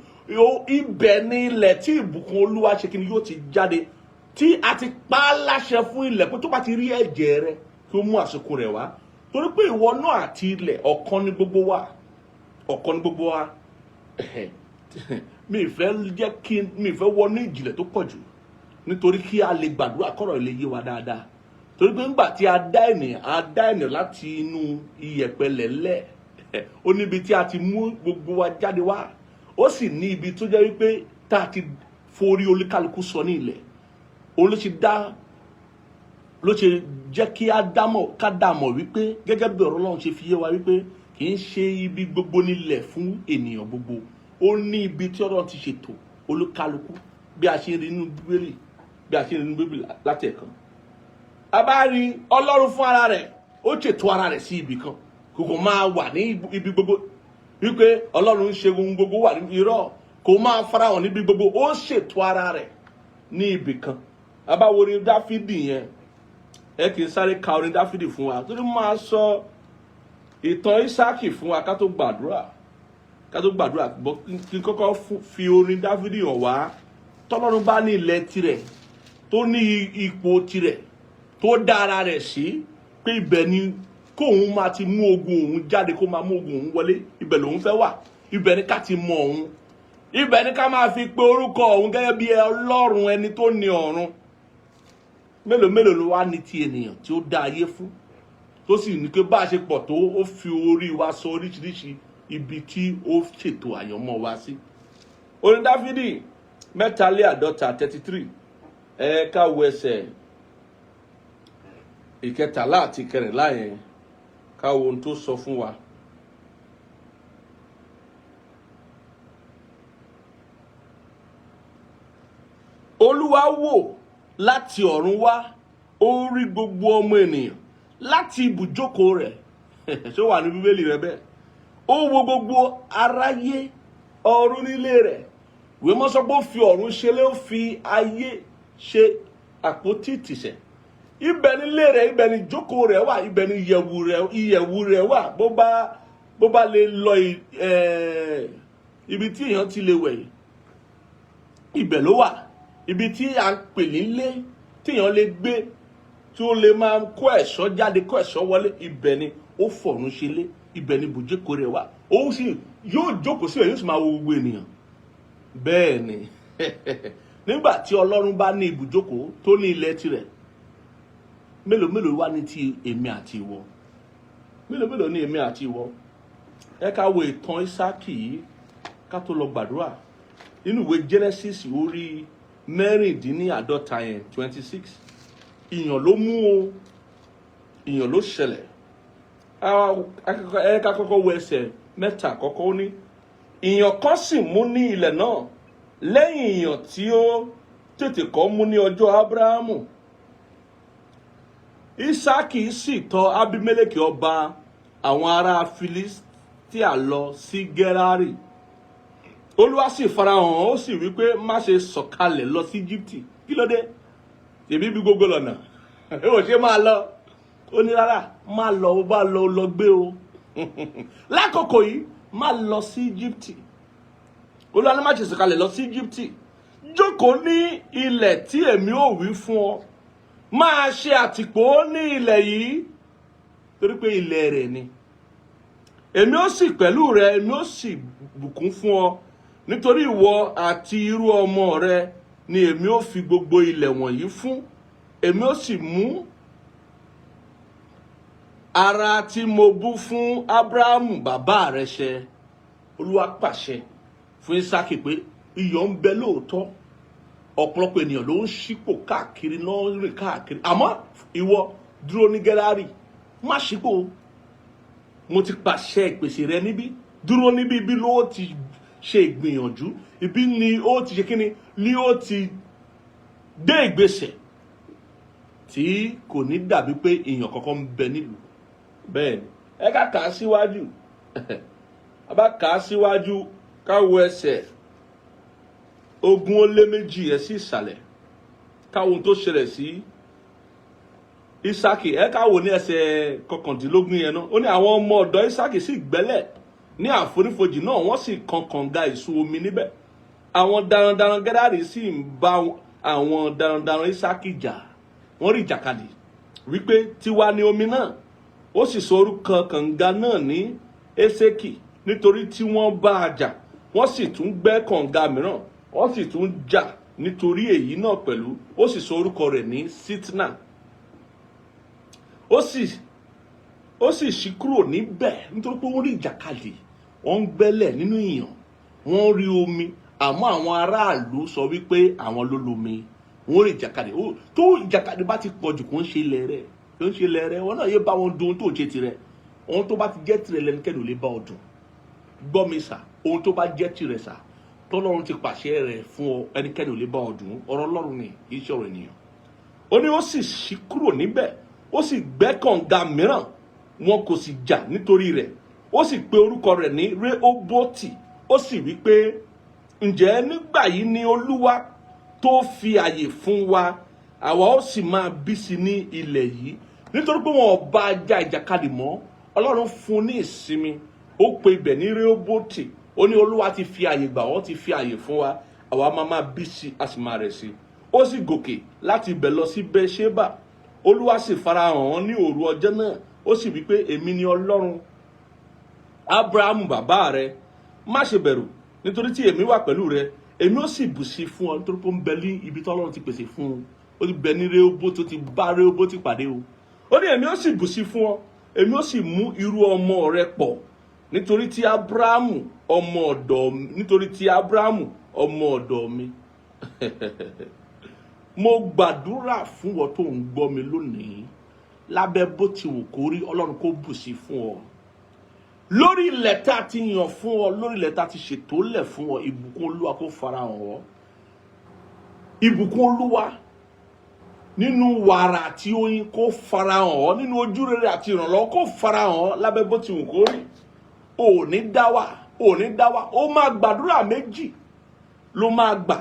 Ibẹ̀ ni ilẹ̀ tí ìbùkún Olúwa ṣe kíni yóò ti jáde, tí a ti pa á láṣẹ fún ilẹ̀ pé tó bá ti rí ẹ̀jẹ̀ rẹ kí ó mú àsìkò rẹ̀ wá. Torí pé ìwọ náà àti ilẹ̀ ọ̀kan ní gbogbo wa, ọ̀kan ní gbogbo wa. Mi ìfẹ́ wọnú ìjìnlẹ̀ tó pọ̀ jù, nítorí kí a lè gbàdúrà kọ́rọ̀ lè yé wa dáadáa. Torí pé nígbà tí a dá ènìyàn láti inú iyẹ̀pẹ̀ lẹ́lẹ̀, ó níbi tí a ti mú gbogbo wa jáde wá, ó sì ní ibi tó jẹ́ wípé tá a ti forí olúkálùkù sọ ní ilẹ̀. Òun ló ṣe jẹ́ kí ká dámọ̀ wípé gẹ́gẹ́ bí ọ̀rọ̀ Ọlọ́run ṣe fi yé wa wípé kì í ṣe ibi gbogbo nílẹ̀ fún ènìyàn gbogbo. Ó ní ibi tí Ọlọ́run ti ṣètò olúkálùkù, bí a ṣe rí nínú Bíbélì láti ẹ̀kan. A bá rí Ọlọ́run fún ara rẹ̀, ó ṣètò ara rẹ̀ sí ibì kan, kò máa wà ní ibi gbogbo wípé Ọlọ́run ń ṣe ohun gbogbo wà ní irọ́, kò máa farahàn níbi gbogbo. Ó ṣètò ara rẹ̀ ní ibì kan. A bá wo orin Dáfídì yẹn, ẹ kì í sáré ka orin Dáfídì fún wa, torí máa sọ ìtàn Ísáàkì fún wa ká tó gbàdúrà. Bọ́ kí n kọ́kọ́ fi orin Dáfídì hàn wá. Tọ́lọ́run bá ní ilẹ̀ tirẹ̀, tó ní ipò tirẹ̀, tó dá ara rẹ̀ sí, pé ibẹ̀ ni kóun máa ti mú ogun òun jáde, kó máa mú ogun òun wọlé, ibẹ̀ lòun fẹ́ wà. Ibẹ̀ ni ká ti mọ òun, ibẹ̀ ni ká máa fi pe orúkọ òun gẹ́gẹ́ bí Ọlọ́run, ẹni tó ní ọ̀run. Mélòó ló wá ní ti ènìyàn tí ó dá ayé fún, tó sì ní pé bá a ṣe pọ̀ tó, ó fi orí wa sọ oríṣiríṣi ibi tí ó ṣètò àyànmọ́ wa sí. Orin Dáfídì 53 ẹ ká wo ẹsẹ̀ ìkẹtàlá àti ìkẹrìnlá yẹn ká wo ohun tó sọ fún wa. Olúwa wò láti ọ̀run wá, ó rí gbogbo ọmọ ènìyàn láti ibùjókòó rẹ̀. Ṣé ó wà ní Bíbélì rẹ bẹ́ẹ̀? Ó wo gbogbo aráyé ọ̀run nílé rẹ̀. Ìwé mọ́ sọ pé ó fi ọ̀run ṣelé, ó fi ayé ṣe àpótí ìtìsẹ̀. Ibẹ̀ ni ilé rẹ̀, ibẹ̀ ni ìjókòó rẹ̀ wà, ibẹ̀ ni ìyẹ̀wù rẹ̀ wà. Bó bá lè lọ ibi tí èèyàn ti lè wẹ̀, ibẹ̀ ló wà. Ibi tí à ń pè nílé tí èèyàn lè gbé, tí ó lè máa kó ẹ̀ṣọ́ jáde, kó ẹ̀ṣọ́ wọlé, ibẹ̀ ni ó fọ̀run ṣelé, ibẹ̀ ni ibùjókòó rẹ̀ wà. Òun sì yóò jókòó síbẹ̀, yóò sì máa wo gbogbo ènìyàn. Bẹ́ẹ̀ ni nígbà tí Ọlọ́run bá ní ibùjókòó tó ní ilẹ̀ tirẹ̀, mélòó mélòó wá ní ti èmi àti ìwọ? Mélòó mélòó ní èmi àti ìwọ? Ẹ ká wo ìtàn Ísákì yìí ká tó lọ gbàdúrà. Nínú ìwé Genesis orí 56 yẹn 26. Ìyàn ló mú o, ìyàn ló ṣẹlẹ̀. Ẹ ká kọ́kọ́ wo ẹsẹ̀ 3 àkọ́kọ́. Ó ní ìyàn kan sì mú ní ilẹ̀ náà lẹ́yìn ìyàn tí ó tètè kọ́ mú ní ọjọ́ Ábúráhámù. Ísákì sì tọ̀ Abimeleki ọba àwọn ará Filistia lọ sí Gérárì. Olúwa sì farahàn, ó sì wí pé má ṣe sọ̀kalẹ̀ lọ sí Íjíbítì. Kí ló dé? Tèmi bí gbogbo lọ́nà. Ó ṣe máa lọ. Ó ní rárá, má lọ, ó bá lọ gbé o. Lákòókò yìí, má lọ sí Íjíbítì. Olúwa ní má ṣe sọ̀kalẹ̀ lọ sí Íjíbítì. Jókòó ní ilẹ̀ tí èmi ó wí fún ọ. Máa ṣe àtìpó ní ilẹ̀ yìí, torí pé ilẹ̀ rẹ̀ ni. Èmi ó sì pẹ̀lú rẹ, èmi ó sì bùkún fún ọ. Nítorí ìwọ àti irú ọmọ rẹ ni èmi ó fi gbogbo ilẹ̀ wọ̀nyí fún. Èmi ó sì mú ara tí mo bú fún Ábúráhámù bàbá rẹ ṣẹ. Olúwa pàṣẹ fún Ísákì pé iyọ̀ ń bẹ lóòótọ́. Ọ̀pọ̀lọpọ̀ ènìyàn ló ń ṣípò káàkiri, náà rìn káàkiri. Àmọ́ ìwọ dúró ní Gérárì, má ṣípò. Mo ti pàṣẹ ìpèsè rẹ níbí. Dúró níbí, ibi ló ti ṣe ìgbìyànjú. Ibi ni ó ti ṣe kíni, ni ó ti dé ìgbésẹ̀ tí kò ní dàbí pé èèyàn kankan ń bẹ nílùú. Bẹ́ẹ̀ ni ẹ ká kà á síwájú. A bá kà á síwájú, ká wo ẹsẹ̀ 22 ẹ̀ sí ìsàlẹ̀. Ká wo ohun tó ṣẹlẹ̀ sí Ísákì. Ẹ ká wo ní ẹsẹ̀ 19 yẹn náà. Ó ní àwọn ọmọ ọ̀dọ̀ Ísákì sì gbẹ́lẹ̀ ní àfonífojì náà, wọ́n sì kan kànga ìsun omi níbẹ̀. Àwọn darandaran Gérárì sì ń bá àwọn darandaran Ísákì jà. Wọ́n rí ìjàkadì wípé tiwa ni omi náà. Ó sì sọ orúkọ kànga náà ní Ésékì, nítorí tí wọ́n bá a jà. Wọ́n sì tún gbẹ́ kànga mìíràn, wọ́n sì tún jà nítorí èyí náà pẹ̀lú. Ó sì sọ orúkọ rẹ̀ ní Sitna. Ó sì ṣí kúrò níbẹ̀ nítorí pé wọ́n rí ìjàkadì. Wọ́n ń gbẹ́lẹ̀ nínú ìyàn, wọ́n rí omi, àmọ́ àwọn aráàlú sọ wípé àwọn ló lomi. Wọ́n rí ìjàkadì. Tó ìjàkadì bá ti pọ̀jù, kò ń ṣe ilẹ̀ rẹ̀, kò ń ṣe ilẹ̀ rẹ̀. Wọ́n náà yé bá wọn dùn ohun tó jẹ́ tirẹ̀. Ohun tó bá ti jẹ́ tirẹ̀ lẹ́nikẹ́ni ò lè bá ọ dùn. Gbọ́ mi sà, ohun tó bá jẹ́ tirẹ̀ sà, tọ́lọ́run ti pàṣẹ rẹ̀ fún ọ, ẹnikẹ́ni ò lè bá ọ dùn. Ọ̀rọ̀ Ọlọ́run ni, kì í ṣe ọ̀rọ̀ ènìyàn. Ó ní ó sì ṣí kúrò níbẹ̀, ó sì gbẹ́ kànga mìíràn, wọn kò sì jà nítorí rẹ̀. Ó sì pe orúkọ rẹ̀ ní Rehoboti. Ó sì wí pé ǹjẹ́ nígbà yìí ni Olúwa tó fi àyè fún wa, àwa ó sì máa bí sí ní ilẹ̀ yìí. Nítorí pé wọn ò bá jà ìjàkadì mọ́, Ọlọ́run fún ní ìsinmi. Ó pe ibẹ̀ ní Rehoboti. Ó ní Olúwa ti fi àyè gbà wọ́n, ti fi àyè fún wa, àwa máa bí sí, a sì máa rẹ̀ sí. Ó sì gòkè láti ibẹ̀ lọ sí Bẹ́ṣébà. Olúwa sì farahàn wọ́n ní òru ọjọ́ náà. Ó sì wí pé èmi ni Ọlọ́run Ábúráhámù bàbá rẹ. Má ṣe bẹ̀rù, nítorí tí èmi wà pẹ̀lú rẹ. Èmi ó sì bù sí fún ọ, nítorí pé ó ń bẹ ní ibi tí Ọlọ́run ti pèsè fún un. Ó ti bẹ ní Rehoboti, ó ti bá Rehoboti pàdé o. Ó ní èmi ó sì bù sí fún ọ, èmi ó sì mú irú ọmọ rẹ pọ̀, nítorí tí Ábúráhámù ọmọ ọ̀dọ̀ mi. Mo gbàdúrà fún ọ tó ń gbọ́ mi lónìí. lábẹ́ bó ti wù kó rí Ọlọ́run kó bù sí fún ọ lórí ilẹ̀ tá ti yàn fún ọ lórí ilẹ̀ tá ti ṣètò lẹ̀ fún ọ ìbùkún Olúwa kó farahàn ọ ìbùkún Olúwa nínú wàrà àti oyin kó farahàn ọ nínú ojú rere àti ìrànlọ́wọ́ kó farahàn ọ lábẹ́ bó ti wù kó rí ò ní dá wà ó máa gbàdúrà méjì ló máa gbà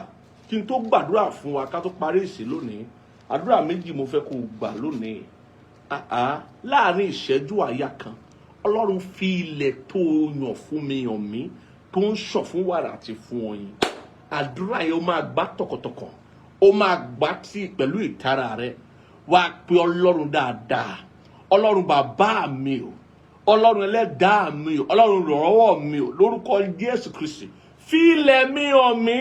kí n tó gbàdúrà fún wa ká tó parí ìsìn lónìí àdúrà méjì mo fẹ́ kó gbà lónìí láàrin ìṣẹ́jú àyà kan Ọlọ́run fi ilẹ̀ tó yàn fún mi hàn mí tó ń ṣàn fún wàrà àti fún oyin àdúrà yẹn ó máa gbà tọkàntọkàn ó máa gbà tí pẹ̀lú ìtara rẹ wá pé Ọlọ́run dáadáa Ọlọ́run bàbá mi o Ọlọ́run ẹlẹ́dàá mi o Ọlọ́run ìrànlọ́wọ́ mi o lórúkọ Jésù Kristi fi ilẹ̀ mi hàn mí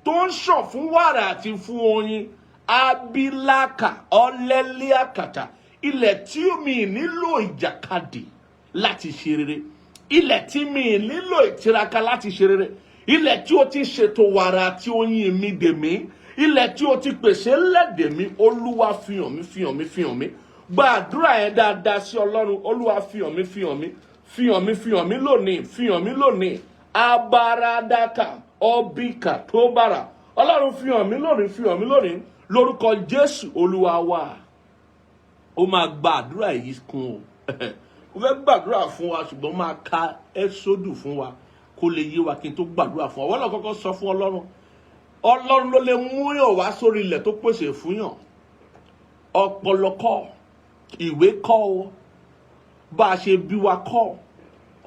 tó ń ṣàn fún wàrà àti fún oyin abilaka ọlẹ́lẹ́àkàtà ilẹ̀ tí mi nílò ìjàkadì láti ṣe rere ilẹ̀ tí mi nílò ìtiraka láti ṣe rere ilẹ̀ tí o ti ṣètò wàrà àti oyin mi dè mí ilẹ̀ tí o ti pèsè lẹ́dẹ̀ mi Olúwa fi hàn mí gbàdúrà yẹn dáadáa sí Ọlọ́run Olúwa fi hàn mí lónìí abaradaka ọbíkà tó bára Ọlọ́run fi hàn mí lónìí lórúkọ Jésù Olúwa wa ó máa gbàdúrà yìí kún o mo fẹ́ gbàdúrà fún wa ṣùgbọ́n máa ka ẹ́sódù fún wa kó lè yé wa kí n tó gbàdúrà fún wa wọ́n náà kọ́kọ́ sọ fún Ọlọ́run ló lè mú yàn wá sórí ilẹ̀ tó pèsè fún yàn ọpọlọ kọ́ ìwé kọ́ o bá a ṣe bí wa kọ́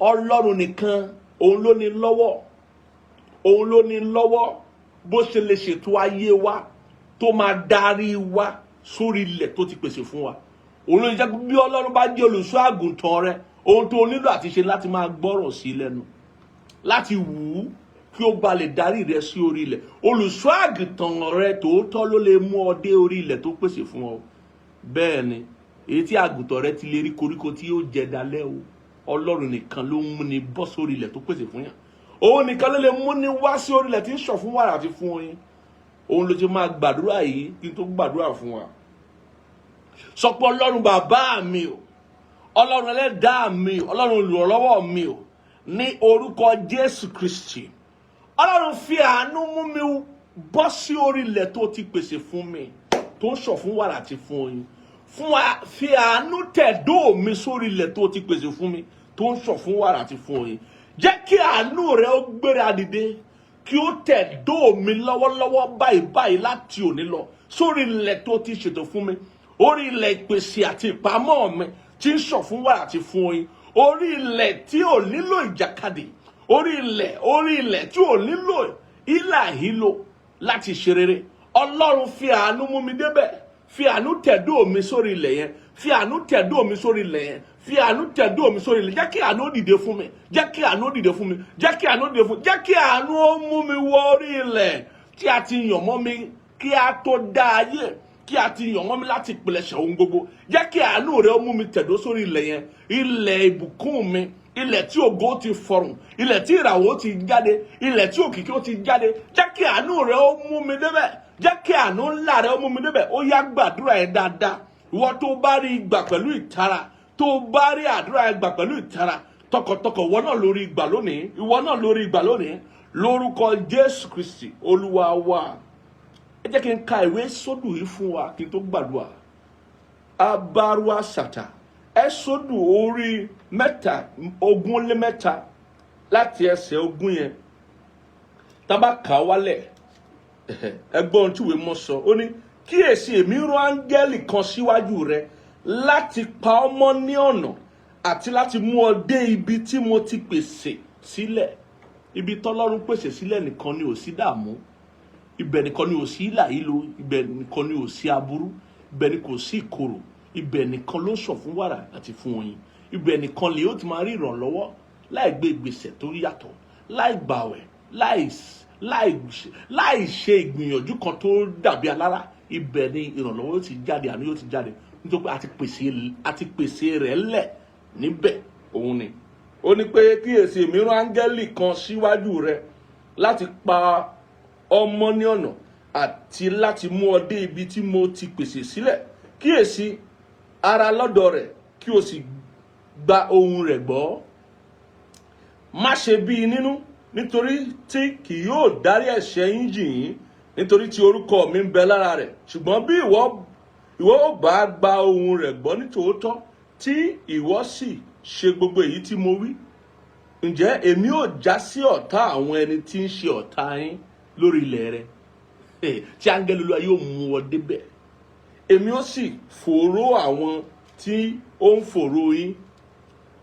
Ọlọ́run nìkan òun ló ní lọ́wọ́ bó ṣe lè ṣètò ayé wa tó máa darí wa sórí ilẹ̀ tó ti pèsè fún wa òun ló jẹ́ bí Ọlọ́run bá jẹ́ olùṣọ́ àgùntàn rẹ ohun tó nílò àti ṣe láti máa gbọ́rọ̀ sí lẹ́nu láti wù ú kí ó ba lè darí rẹ sí orí ilẹ̀ olùṣọ́ àgùntàn rẹ tòótọ́ ló lè mú ọ dé orí ilẹ̀ tó pèsè fún ọ bẹ́ẹ̀ ni èyí tí àgùntàn rẹ ti lè rí koríko tí yóò jẹ dalẹ́ o Ọlọ́run nìkan ló ń múni bọ́ sórí ilẹ̀ tó pèsè fún yàn òun nìkan ló lè múni wá sí orí ilẹ̀ tí ń ṣàn fún wàrà àti fún oyin òun ló ti máa gbàdúrà yìí kí n tó gbàdúrà fún wa sọ pé Ọlọ́run bàbá mi o Ọlọ́run ẹlẹ́dàá mi o Ọlọ́run olùrànlọ́wọ́ mi o ní orúkọ Jésù Kristi Ọlọ́run fi àánú mú mi bọ́ sí orí ilẹ̀ tó ti pèsè fún mi tó ń ṣàn fún wàrà àti fún oyin fi àánú tẹ̀dó mi sórí ilẹ̀ tó ti pèsè fún mi tó ń ṣàn fún wàrà àti fún oyin jẹ́ kí àánú rẹ ó gbéra dìde kí ó tẹ̀dó mi lọ́wọ́lọ́wọ́ báyìí láti òní lọ sórí ilẹ̀ tó ti ṣètò fún mi orí ilẹ̀ ìpèsè àti ìpamọ́ mi tí ń ṣàn fún wàrà àti fún oyin orí ilẹ̀ tí ò nílò ìjàkadì orí ilẹ̀ tí ò nílò ìlàhílò láti ṣe rere Ọlọ́run fi àánú mú mi débẹ̀ fi àánú tẹ̀dó mi sórí ilẹ̀ yẹn fi àánú tẹ̀dó mi sórí ilẹ̀ yẹn fi àánú tẹ̀dó mi sórí ilẹ̀ jẹ́ kí àánú dìde fún mi jẹ́ kí àánú dìde fún mi jẹ́ kí àánú dìde fún mi jẹ́ kí àánú ó mú mi wọ orí ilẹ̀ tí a ti yàn mọ́ mi kí a tó dá ayé kí a ti yàn mọ́ mi láti ìpilẹ̀ṣẹ̀ ohun gbogbo jẹ́ kí àánú rẹ ó mú mi tẹ̀dó sórí ilẹ̀ yẹn ilẹ̀ ìbùkún mi ilẹ̀ tí ògo ti fọ̀rùn ilẹ̀ tí ìràwọ̀ ti jáde ilẹ̀ tí òkìkí ó ti jáde jẹ́ kí àánú rẹ ó mú mi débẹ̀ jẹ́ kí àánú ńlá rẹ ó mú mi débẹ̀ ó yá gbàdúrà yẹn dáadáa ìwọ tó bá rí ìgbà pẹ̀lú ìtara tó bá rí àdúrà yẹn gbà pẹ̀lú ìtara tọkàntọkàn ìwọ náà lórí ìgbà lónìí lórúkọ Jésù Kristi Olúwa wa ẹ jẹ́ kí n ka ìwé sódù yìí fún wa kí n tó gbàdúrà abarua sata Ẹ́sódù orí 3 láti ẹsẹ̀ 20 yẹn tá bá kà wálẹ̀ ẹgbọ́n tí ìwé mọ́ sọ ó ní kíyèsí èmi rán áńgẹ́lì kan síwájú rẹ láti pa ọ́ mọ́ ní ọ̀nà àti láti mú ọ dé ibi tí mo ti pèsè sílẹ̀ ibi tọ́lọ́run pèsè sílẹ̀ nìkan ni ò sí dààmú ibẹ̀ nìkan ni ò sí ìlàhílo ibẹ̀ nìkan ni ò sí aburú ibẹ̀ ni kò sí ìkorò ibẹ̀ nìkan ló sọ fún wàrà àti fún oyin ibẹ̀ nìkan lè ó ti máa rí ìrànlọ́wọ́ láì gbé ìgbésẹ̀ tó yàtọ̀ láì gbàwẹ̀ láì ṣe ìgbìyànjú kan tó dàbí alára ibẹ̀ ni ìrànlọ́wọ́ yóò ti jáde àánú yóò ti jáde nítorí pé a ti pèsè rẹ̀ lẹ̀ níbẹ̀ òun ni ó ní pé kíyèsí èmi rán áńgẹ́lì kan síwájú rẹ láti pa ọmọ ní ọ̀nà àti láti mú ọ dé ibi tí mo ti pèsè sílẹ̀ kíyèsí ara lọ́dọ̀ rẹ̀ kí o sì gba ohun rẹ̀ gbọ́. Má ṣe bí i nínú, nítorí tí kì yóò dárí ẹ̀ṣẹ̀ yín jì yín, nítorí tí orúkọ mi ń bẹ lára rẹ̀. Ṣùgbọ́n bí ìwọ ó bá gba ohun rẹ̀ gbọ́ nítòótọ́, tí ìwọ sì ṣe gbogbo èyí tí mo wí, ǹjẹ́ èmi ò já sí ọ̀tá àwọn ẹni tí ń ṣe ọ̀tá yín lórí ilẹ̀ rẹ̀. Tí áńgẹ́lì Olúwa yóò mú ọ débẹ̀. Èmi ó sì fòòró àwọn tí ó ń fòòró yín.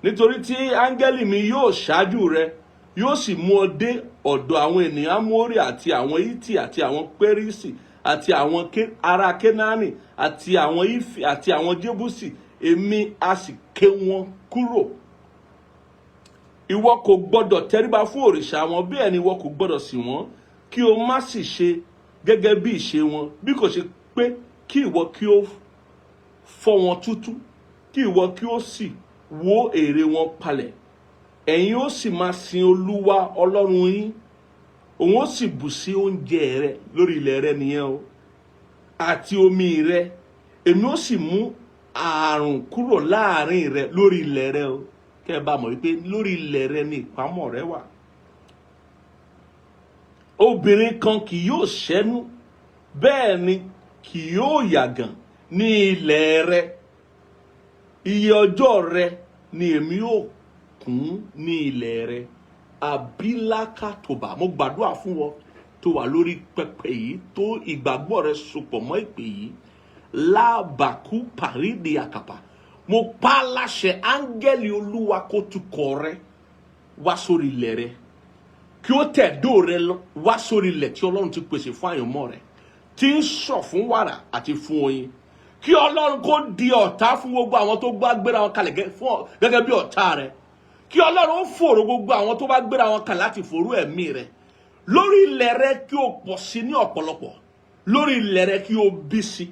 Nítorí tí áńgẹ́lì mi yóò ṣáájú rẹ, yóò sì mú ọ dé ọ̀dọ̀ àwọn ènìyàn Amórì àti àwọn Hítì àti àwọn Pérísì àti àwọn ará Kénáánì àti àwọn Ífì àti àwọn Jébúsì. Èmi a sì ké wọn kúrò. Ìwọ kò gbọdọ̀ tẹríba fún òrìṣà wọn, bẹ́ẹ̀ ni ìwọ kò gbọdọ̀ sìn wọ́n, kí o má sì ṣe gẹ́gẹ́ bí ìṣe wọn, bí kò ṣe pé kí ìwọ kí ó fọ́ wọn tútú, kí ìwọ kí ó sì wó ère wọn palẹ̀. Ẹ̀yin ó sì máa sin Olúwa Ọlọ́run yín. Òun ó sì bù sí oúnjẹ rẹ lórí ilẹ̀ rẹ nìyẹn o, àti omi rẹ. Èmi ó sì mú àrùn kúrò láàrin rẹ lórí ilẹ̀ rẹ o. Kẹ́ ẹ bá mọ̀ wípé lórí ilẹ̀ rẹ ni ìpamọ́ rẹ wà. Obìnrin kan kì yóò ṣẹ́nu, bẹ́ẹ̀ ni kì yóò yàgàn ní ilẹ̀ rẹ. Iye ọjọ́ rẹ ni èmi yóò kún ní ilẹ̀ rẹ. Abilaka toba. Mo gbàdúrà fún wọn tó wà lórí pẹpẹ yìí, tó ìgbàgbọ́ rẹ sopọ̀ mọ́ ìpè yìí. Lábàkú pàrídìí àkàpà. Mo pa láṣẹ áńgẹ́lì Olúwa kó tukọ̀ rẹ wá sórí ilẹ̀ rẹ, kí ó tẹ̀dó rẹ wá sórí ilẹ̀ tí Ọlọ́run ti pèsè fún àyànmọ́ rẹ, tí ń sọ̀ fún wàrà àti fún oyin. Kí Ọlọ́run kó di ọ̀tá fún gbogbo àwọn tó bá gbéra wọn kalẹ̀ gẹ́gẹ́ bí ọ̀tá rẹ. Kí Ọlọ́run ó fòrò gbogbo àwọn tó bá gbéra wọn kalẹ̀ láti fòrò ẹ̀mí rẹ. Lórí ilẹ̀ rẹ kí o pọ̀ sí ní ọ̀pọ̀lọpọ̀. Lórí ilẹ̀ rẹ kí o bí sí.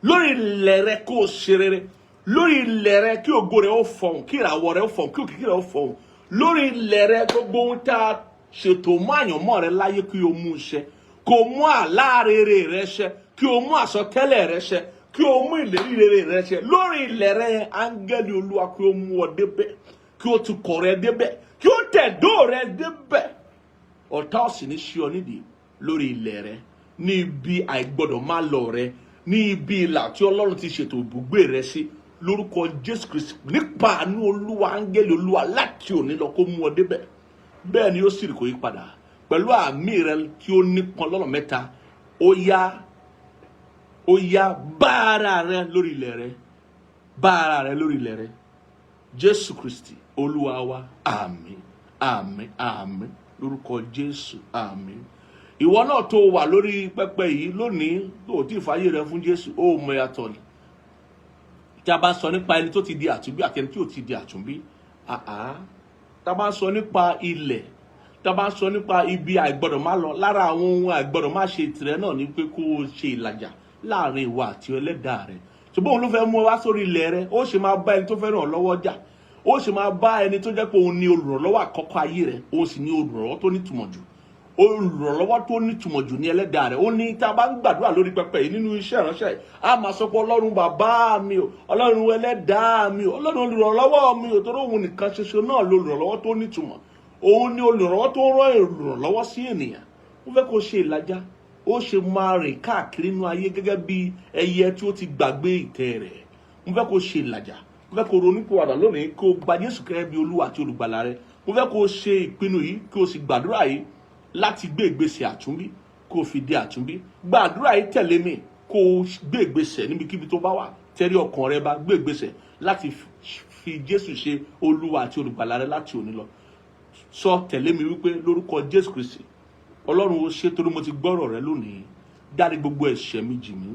Lórí ilẹ̀ rẹ kí o ṣe rere. Lórí ilẹ̀ rẹ kí ògo rẹ ó fọhùn, kí ìràwọ̀ rẹ ó fọhùn, kí òkìkí rẹ ó fọhùn. Lórí ilẹ̀ rẹ gbogbo ohun tá a ṣètò mọ́ àyànmọ́ rẹ láyé kí o mú ṣẹ. Kó mú àlá rere rẹ ṣẹ, kí o mú àsọtẹ́lẹ̀ rẹ ṣẹ, kí o mú ìlérí rere rẹ ṣẹ. Lórí ilẹ̀ rẹ áńgẹ́lì Olúwa kí o mú ọ débẹ̀, kí o tukọ̀ rẹ débẹ̀, kí o tẹ̀dó rẹ débẹ̀. Ọ̀tá ò sì ní ṣí ọ nídìí lórí ilẹ̀ rẹ, ní ibi àìgbọ́dọ̀ má lọ rẹ, ní ibi ìlà tí Ọlọ́run ti ṣètò ibùgbé rẹ sí. Lórúkọ Jésù Kristi, nípa àánú Olúwa, áńgẹ́lì Olúwa láti òní lọ kó mú ọ débẹ̀. Bẹ́ẹ̀ ni ó sì rí kó yí padà. Pẹ̀lú àmì rẹ tí ó nípọn lọ́nà mẹ́ta, ó yá bá ara rẹ lórí ilẹ̀ rẹ, bá ara rẹ lórí ilẹ̀ rẹ. Jésù Kristi Olúwa wa, àmín, àmín, àmín. Lórúkọ Jésù, àmín. Ìwọ náà tó wà lórí pẹpẹ yìí lónìí, tó ti fàyè rẹ fún Jésù, ó mọ yàtọ̀ ni. Tí a bá sọ nípa ẹni tó ti di àtúnbí àti ẹni tí ò ti di àtúnbí, tá a bá sọ nípa ilẹ̀, tá a bá sọ nípa ibi àìgbọ́dọ̀ má lọ, lára àwọn ohun àìgbọ́dọ̀ má ṣe tirẹ̀ náà ni pé kó o ṣe ìlàjà láàrin ìwà àti ẹlẹ́dàá rẹ̀. Ṣùgbọ́n òun ló fẹ́ mú ọ wá sórí ilẹ̀ rẹ̀. Ó ṣe máa bá ẹni tó fẹ́ ràn ọ́ lọ́wọ́ jà. Ó ṣe máa bá ẹni tó jẹ́ pé òun ni olùrànlọ́wọ́ àkọ́kọ́ ayé rẹ̀. Ó sì ní olùrànlọ́wọ́ tó nítumọ̀ jù. Olùrànlọ́wọ́ tó nítumọ̀ jù ní ẹlẹ́dàá rẹ̀. Ó ní tá a bá ń gbàdúrà lórí pẹpẹ yìí nínú iṣẹ́ ìránṣẹ́ yìí, a máa sọ pé Ọlọ́run bàbá mi o, Ọlọ́run ẹlẹ́dàá mi o, Ọlọ́run olùrànlọ́wọ́ mi o, torí òun nìkan ṣoṣo náà ló olùrànlọ́wọ́ tó nítumọ̀. Òun ni olùrànlọ́wọ́ tó rán olùrànlọ́wọ́ sí ènìyàn. Ó fẹ́ kó ṣe ìlàjà. Ó ṣe máa rìn káàkiri inú ayé gẹ́gẹ́ bí ẹyẹ tí ó ti gbàgbé ìtẹ́ rẹ̀. Mo fẹ́ kó ṣe ìlàjà. Mo fẹ́ kó ronúpìwàdà lónìí, kó gba Jésù gẹ́gẹ́ bí Olúwa àti olùgbàlà rẹ. Mo fẹ́ kó ṣe ìpinnu yìí, kí o sì gbàdúrà yìí láti gbé ìgbésẹ̀ àtúnbí, kó fi di àtúnbí. Gbàdúrà yìí tẹ̀lé mi, kó gbé ìgbésẹ̀ níbikíbi tó bá wà. Tẹ́rí ọkàn rẹ bá gbé ìgbésẹ̀ láti fi Jésù ṣe Olúwa àti olùgbàlà rẹ láti òní lọ. Sọ tẹ̀lé mi wípé lórúkọ Jésù Kristi, Ọlọ́run ó ṣe torí mo ti gbọ́rọ̀ rẹ lónìí. Dárí gbogbo ẹ̀ṣẹ̀ mi jì mí.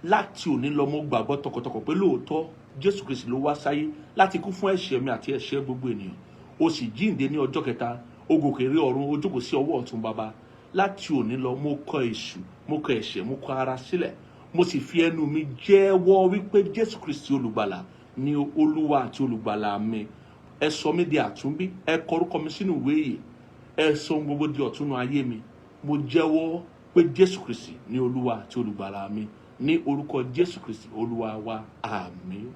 Láti òní lọ mo gbàgbọ́ tọkàntọkàn pé lóòótọ́ Jésù Kristi ló wá sáyé láti kú fún ẹ̀ṣẹ̀ mi àti ẹ̀ṣẹ̀ gbogbo ènìyàn. Ó sì jíǹde ní ọjọ́ kẹta, ó gòkè rí ọ̀run, ó jókòó sí ọwọ́ ọ̀tún Baba. Láti òní lọ mo kọ̀ èṣù, mo kọ̀ ẹ̀ṣẹ̀, mo kọ̀ ara sílẹ̀. Mo sì fi ẹnu mi jẹ́wọ́ wípé Jésù Kristi olùgbàlà ni Olúwa àti olùgbàlà mi. Ẹ sọ mí di àtúnbí, ẹ kọ orúkọ mi sínú ìwé yìí. Ẹ sọ gbogbo di ọ̀tun ayé mi. Mo jẹ́wọ́ pé Jésù Kristi ni Olúwa àti olùgbàlà mi. ní orúkọ Jésù Kristi Olúwa wa. Àmín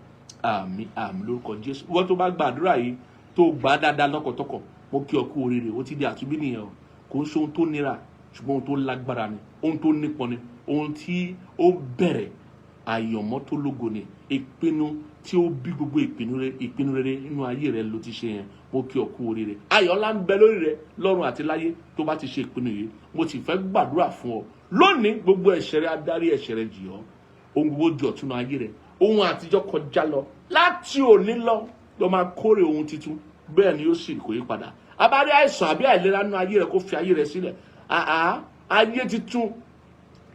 àmín àmín lórúkọ Jésù. Ìwọ tó bá gbàdúrà yìí tó gbà dáadáa lọ́kọ̀tọ́kọ̀, mo kí ọ kú oríire, ó ti di àtúnbí nìyẹn o. Kò ń ṣe ohun tó nira ṣùgbọ́n ohun tó lágbára ni, ohun tó nípọn ni, ohun tí ó bẹ̀rẹ̀ àyànmọ́ tó lógo ni, ìpinnu tí ó bí gbogbo ìpinnu rere nínú ayé rẹ ló ti ṣe yẹn. Mo kí ọ kú oríire. Ayọ̀ ńlá ń bẹ lórí rẹ lọ́run àti láyé tó bá ti ṣe ìpinnu yìí. Mo sì fẹ́ gbàdúrà fún ọ lónìí, gbogbo ẹ̀ṣẹ̀ rẹ adarí ẹ̀ṣẹ̀ rẹ jì ọ́, ohun gbogbo di ọ̀tun ayé rẹ, ohun àtijọ́ kọjá lọ, láti òní lọ máa kórè ohun titun, bẹ́ẹ̀ ni yóò sì kò yí padà. Abárí àìsàn àbí àìlera nínú ayé rẹ kó fi ayé rẹ sílẹ̀. Ayé titun,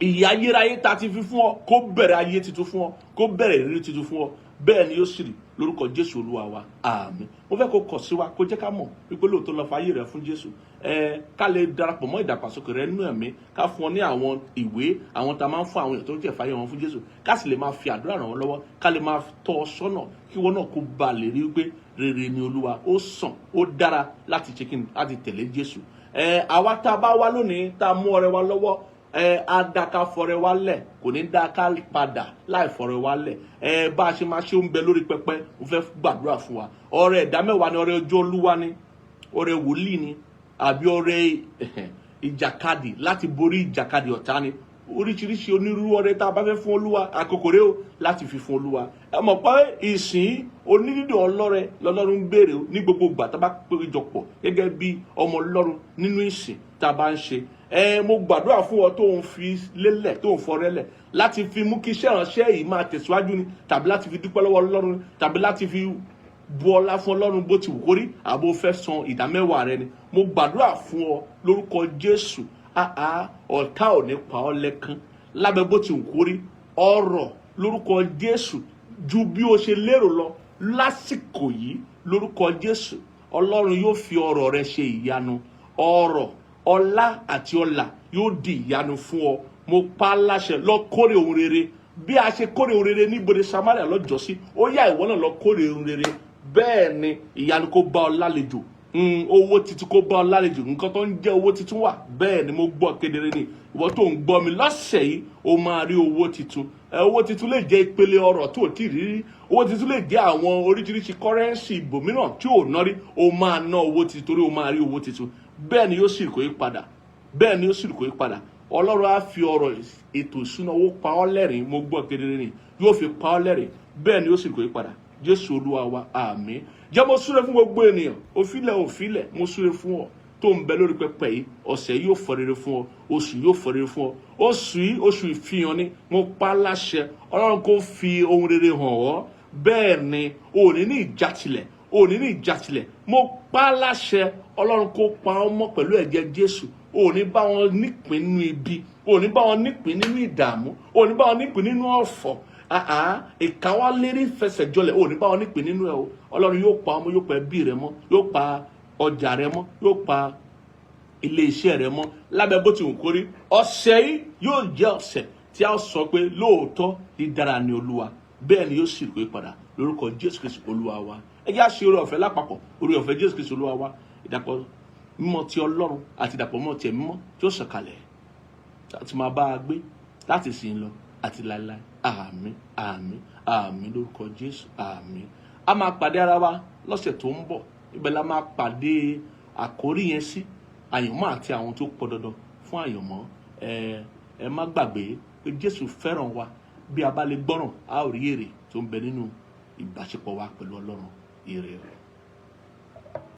ìyà ayérayé ta ti fi fún ọ kó bẹ̀rẹ̀ ayé titun fún ọ, kó bẹ̀rẹ̀ ìrírí titun fún ọ, bẹ́ẹ̀ ni yóò sì rí lórúkọ Jésù Olúwa wa. Àmín. Mo fẹ́ kó kọ̀ sí wa, kó jẹ́ ká mọ̀ wípé lóòótọ́ lọ fa ayé rẹ fún Jésù. Ká lè darapọ̀ mọ́ ìdàgbàsókè rẹ nínú ẹ̀mí, ká fún ọ ní àwọn ìwé àwọn tá máa ń fún àwọn èèyàn tó ń jẹ́ fàyè wọn fún Jésù, ká sì lè máa fi àdúrà ràn wọ́n lọ́wọ́, ká lè máa tọ́ ọ sọ́nà kí wọ́n náà kó ba lè rí wípé rere ni Olúwa, ó sàn, ó dára láti ṣe kíni, láti tẹ̀lé Jésù. Àwa tá a bá wá lónìí tá a mú ọrẹ wa lọ́wọ́, adaka fọrẹ wa lẹ̀, kò ní dáká padà láì fọrẹ wa lẹ̀. Bá a ṣe máa ṣe ń bẹ lórí pẹpẹ, mo fẹ́ gbàdúrà fún wa. Ọrẹ ìdámẹ́wàá ni, ọrẹ ọjọ́ Olúwa ni, ọrẹ wòlíì ni, àbí ọrẹ ìjàkadì láti borí ìjàkadì ọ̀tá ni. Oríṣiríṣi onírúurú ọrẹ tá a bá fẹ́ fún Olúwa, àkókò rèé o láti fi fún Olúwa. Ẹ mọ̀ pé ìsìn onídìdì ọlọ́rẹ lọ́lọ́run ń béèrè ní gbogbo ìgbà tá a bá péjọpọ̀ gẹ́gẹ́ bí ọmọ Ọlọ́run nínú ìsìn tá a bá ń ṣe. Mo gbàdúrà fún ọ tó ń fi lélẹ̀, tó ń fọrẹ lẹ̀, láti fi mú kí iṣẹ́ ìránṣẹ́ yìí máa tẹ̀síwájú ni, tàbí láti fi dúpẹ́ lọ́wọ́ Ọlọ́run, tàbí láti fi bu ọlá fún Ọlọ́run bó ti wù kó rí, àbó fẹ́ san ìdámẹ́wàá rẹ ni. Mo gbàdúrà fún ọ lórúkọ Jésù. Ọ̀tá ò ní pa ọ́ lẹ́kún lábẹ́ bó ti wù kó rí. Ọrọ̀ lórúkọ Jésù ju bí o ṣe lérò lọ lásìkò yìí lórúkọ Jésù. Ọlọ́run yóò fi ọrọ̀ rẹ ṣe ìyanu. Ọrọ̀, ọlá àti ọlà yóò di ìyanu fún ọ. Mo pa láṣẹ, lọ kórè ohun rere bí a ṣe kórè ohun rere ní ibodè Samaria lọ́jọ́sí. Ó yá ìwọ náà lọ kórè ohun rere. Bẹ́ẹ̀ ni ìyanu kó bá ọ lálejò, owó titun kó bá ọ lálejò. Nǹkan tó ń jẹ́ owó titun wà, bẹ́ẹ̀ ni mo gbọ́ kedere ni. Ìwọ tó ń gbọ́ mi lọ́sẹ̀ yìí, o máa rí owó titun. Owó titun lè jẹ́ ìpele ọrọ̀ tó ti rí. Owó titun lè jẹ́ àwọn oríṣiríṣi kọ́rẹ́ǹsì ibòmíràn tí ò ná rí. O máa ná owó titun torí o máa rí owó titun. Bẹ́ẹ̀ ni yóò sì kó yí padà. Bẹ́ẹ̀ ni yóò sì kó yí padà. Ọlọ́run á fi ọ̀rọ̀ ètò ìṣúná owó pa ọ́ lẹ́rìn. Mo gbọ́ kedere ni. Yóò fi pa ọ́ lẹ́rìn. Bẹ́ẹ̀ ni yóò sì kó yí padà. Jésù Olúwa wa. Àmín. Jẹ́ mo súre fún gbogbo ènìyàn. Òfilẹ̀ mo súre fún ọ tó ń bẹ lórí pẹpẹ yìí. Ọ̀sẹ̀ yóò fọ rere fún ọ. Oṣù yóò fọ rere fún ọ. Oṣù yìí oṣù ìfihàn ni. Mo pa láṣẹ. Ọlọ́run kó fi ohun rere hàn ọ́. Bẹ́ẹ̀ ni o ní ní ìjàtìlẹ̀. Mo pa láṣẹ. Ọlọ́run kó pa ọ́ mọ́ pẹ̀lú ẹ̀jẹ̀ Jésù. O ní bá wọn nípìn nínú ibi. O ní bá wọn nípìn nínú ìdààmú. O ní bá wọn nípìn nínú ọ̀fọ̀. Ìkáwálérí fẹsẹ̀ jọlẹ̀. O ní bá wọn nípìn nínú ẹ̀ o. Ọlọ́run yóò pa ọmọ, yóò pa ẹbí rẹ mọ́, yóò pa ọjà rẹ mọ́, yóò pa ilé iṣẹ́ rẹ mọ́ lábẹ́ bó ti wù kó rí. Ọ̀sẹ̀ yìí yóò jẹ́ ọ̀sẹ̀ tí a sọ pé lóòótọ́ dídára ni Olúwa. Bẹ́ẹ̀ ni yóò sì kó padà lórúkọ Jésù Kristi Olúwa wa. Ẹ jẹ́ á ṣe oore ọ̀fẹ́ lápapọ̀, oore ọ̀fẹ́ Jésù Kristi Olúwa wa. Ìdàpọ̀ mímọ́ ti Ọlọ́run àti ìdàpọ̀ mímọ́ ti ẹ̀mí mímọ́ tí ó sọ̀kalẹ̀ láti máa bá a gbé láti sìn lọ àti láéláé. Àmín àmín àmín lórúkọ Jésù. Àmín. A máa pàdé ara wa lọ́sẹ̀ tó ń bọ̀. Ibẹ̀ la máa pàdé àkórí yẹn sí, àyànmọ́ àti àwọn tó pọ̀ dandan fún àyànmọ́. Ẹ má gbàgbé pé Jésù fẹ́ràn wa. Bí a bá lè gbọ́ràn, a ó rí èrè tó ń bẹ nínú ìbáṣepọ̀ wa pẹ̀lú Ọlọ́run. Ire rẹ̀.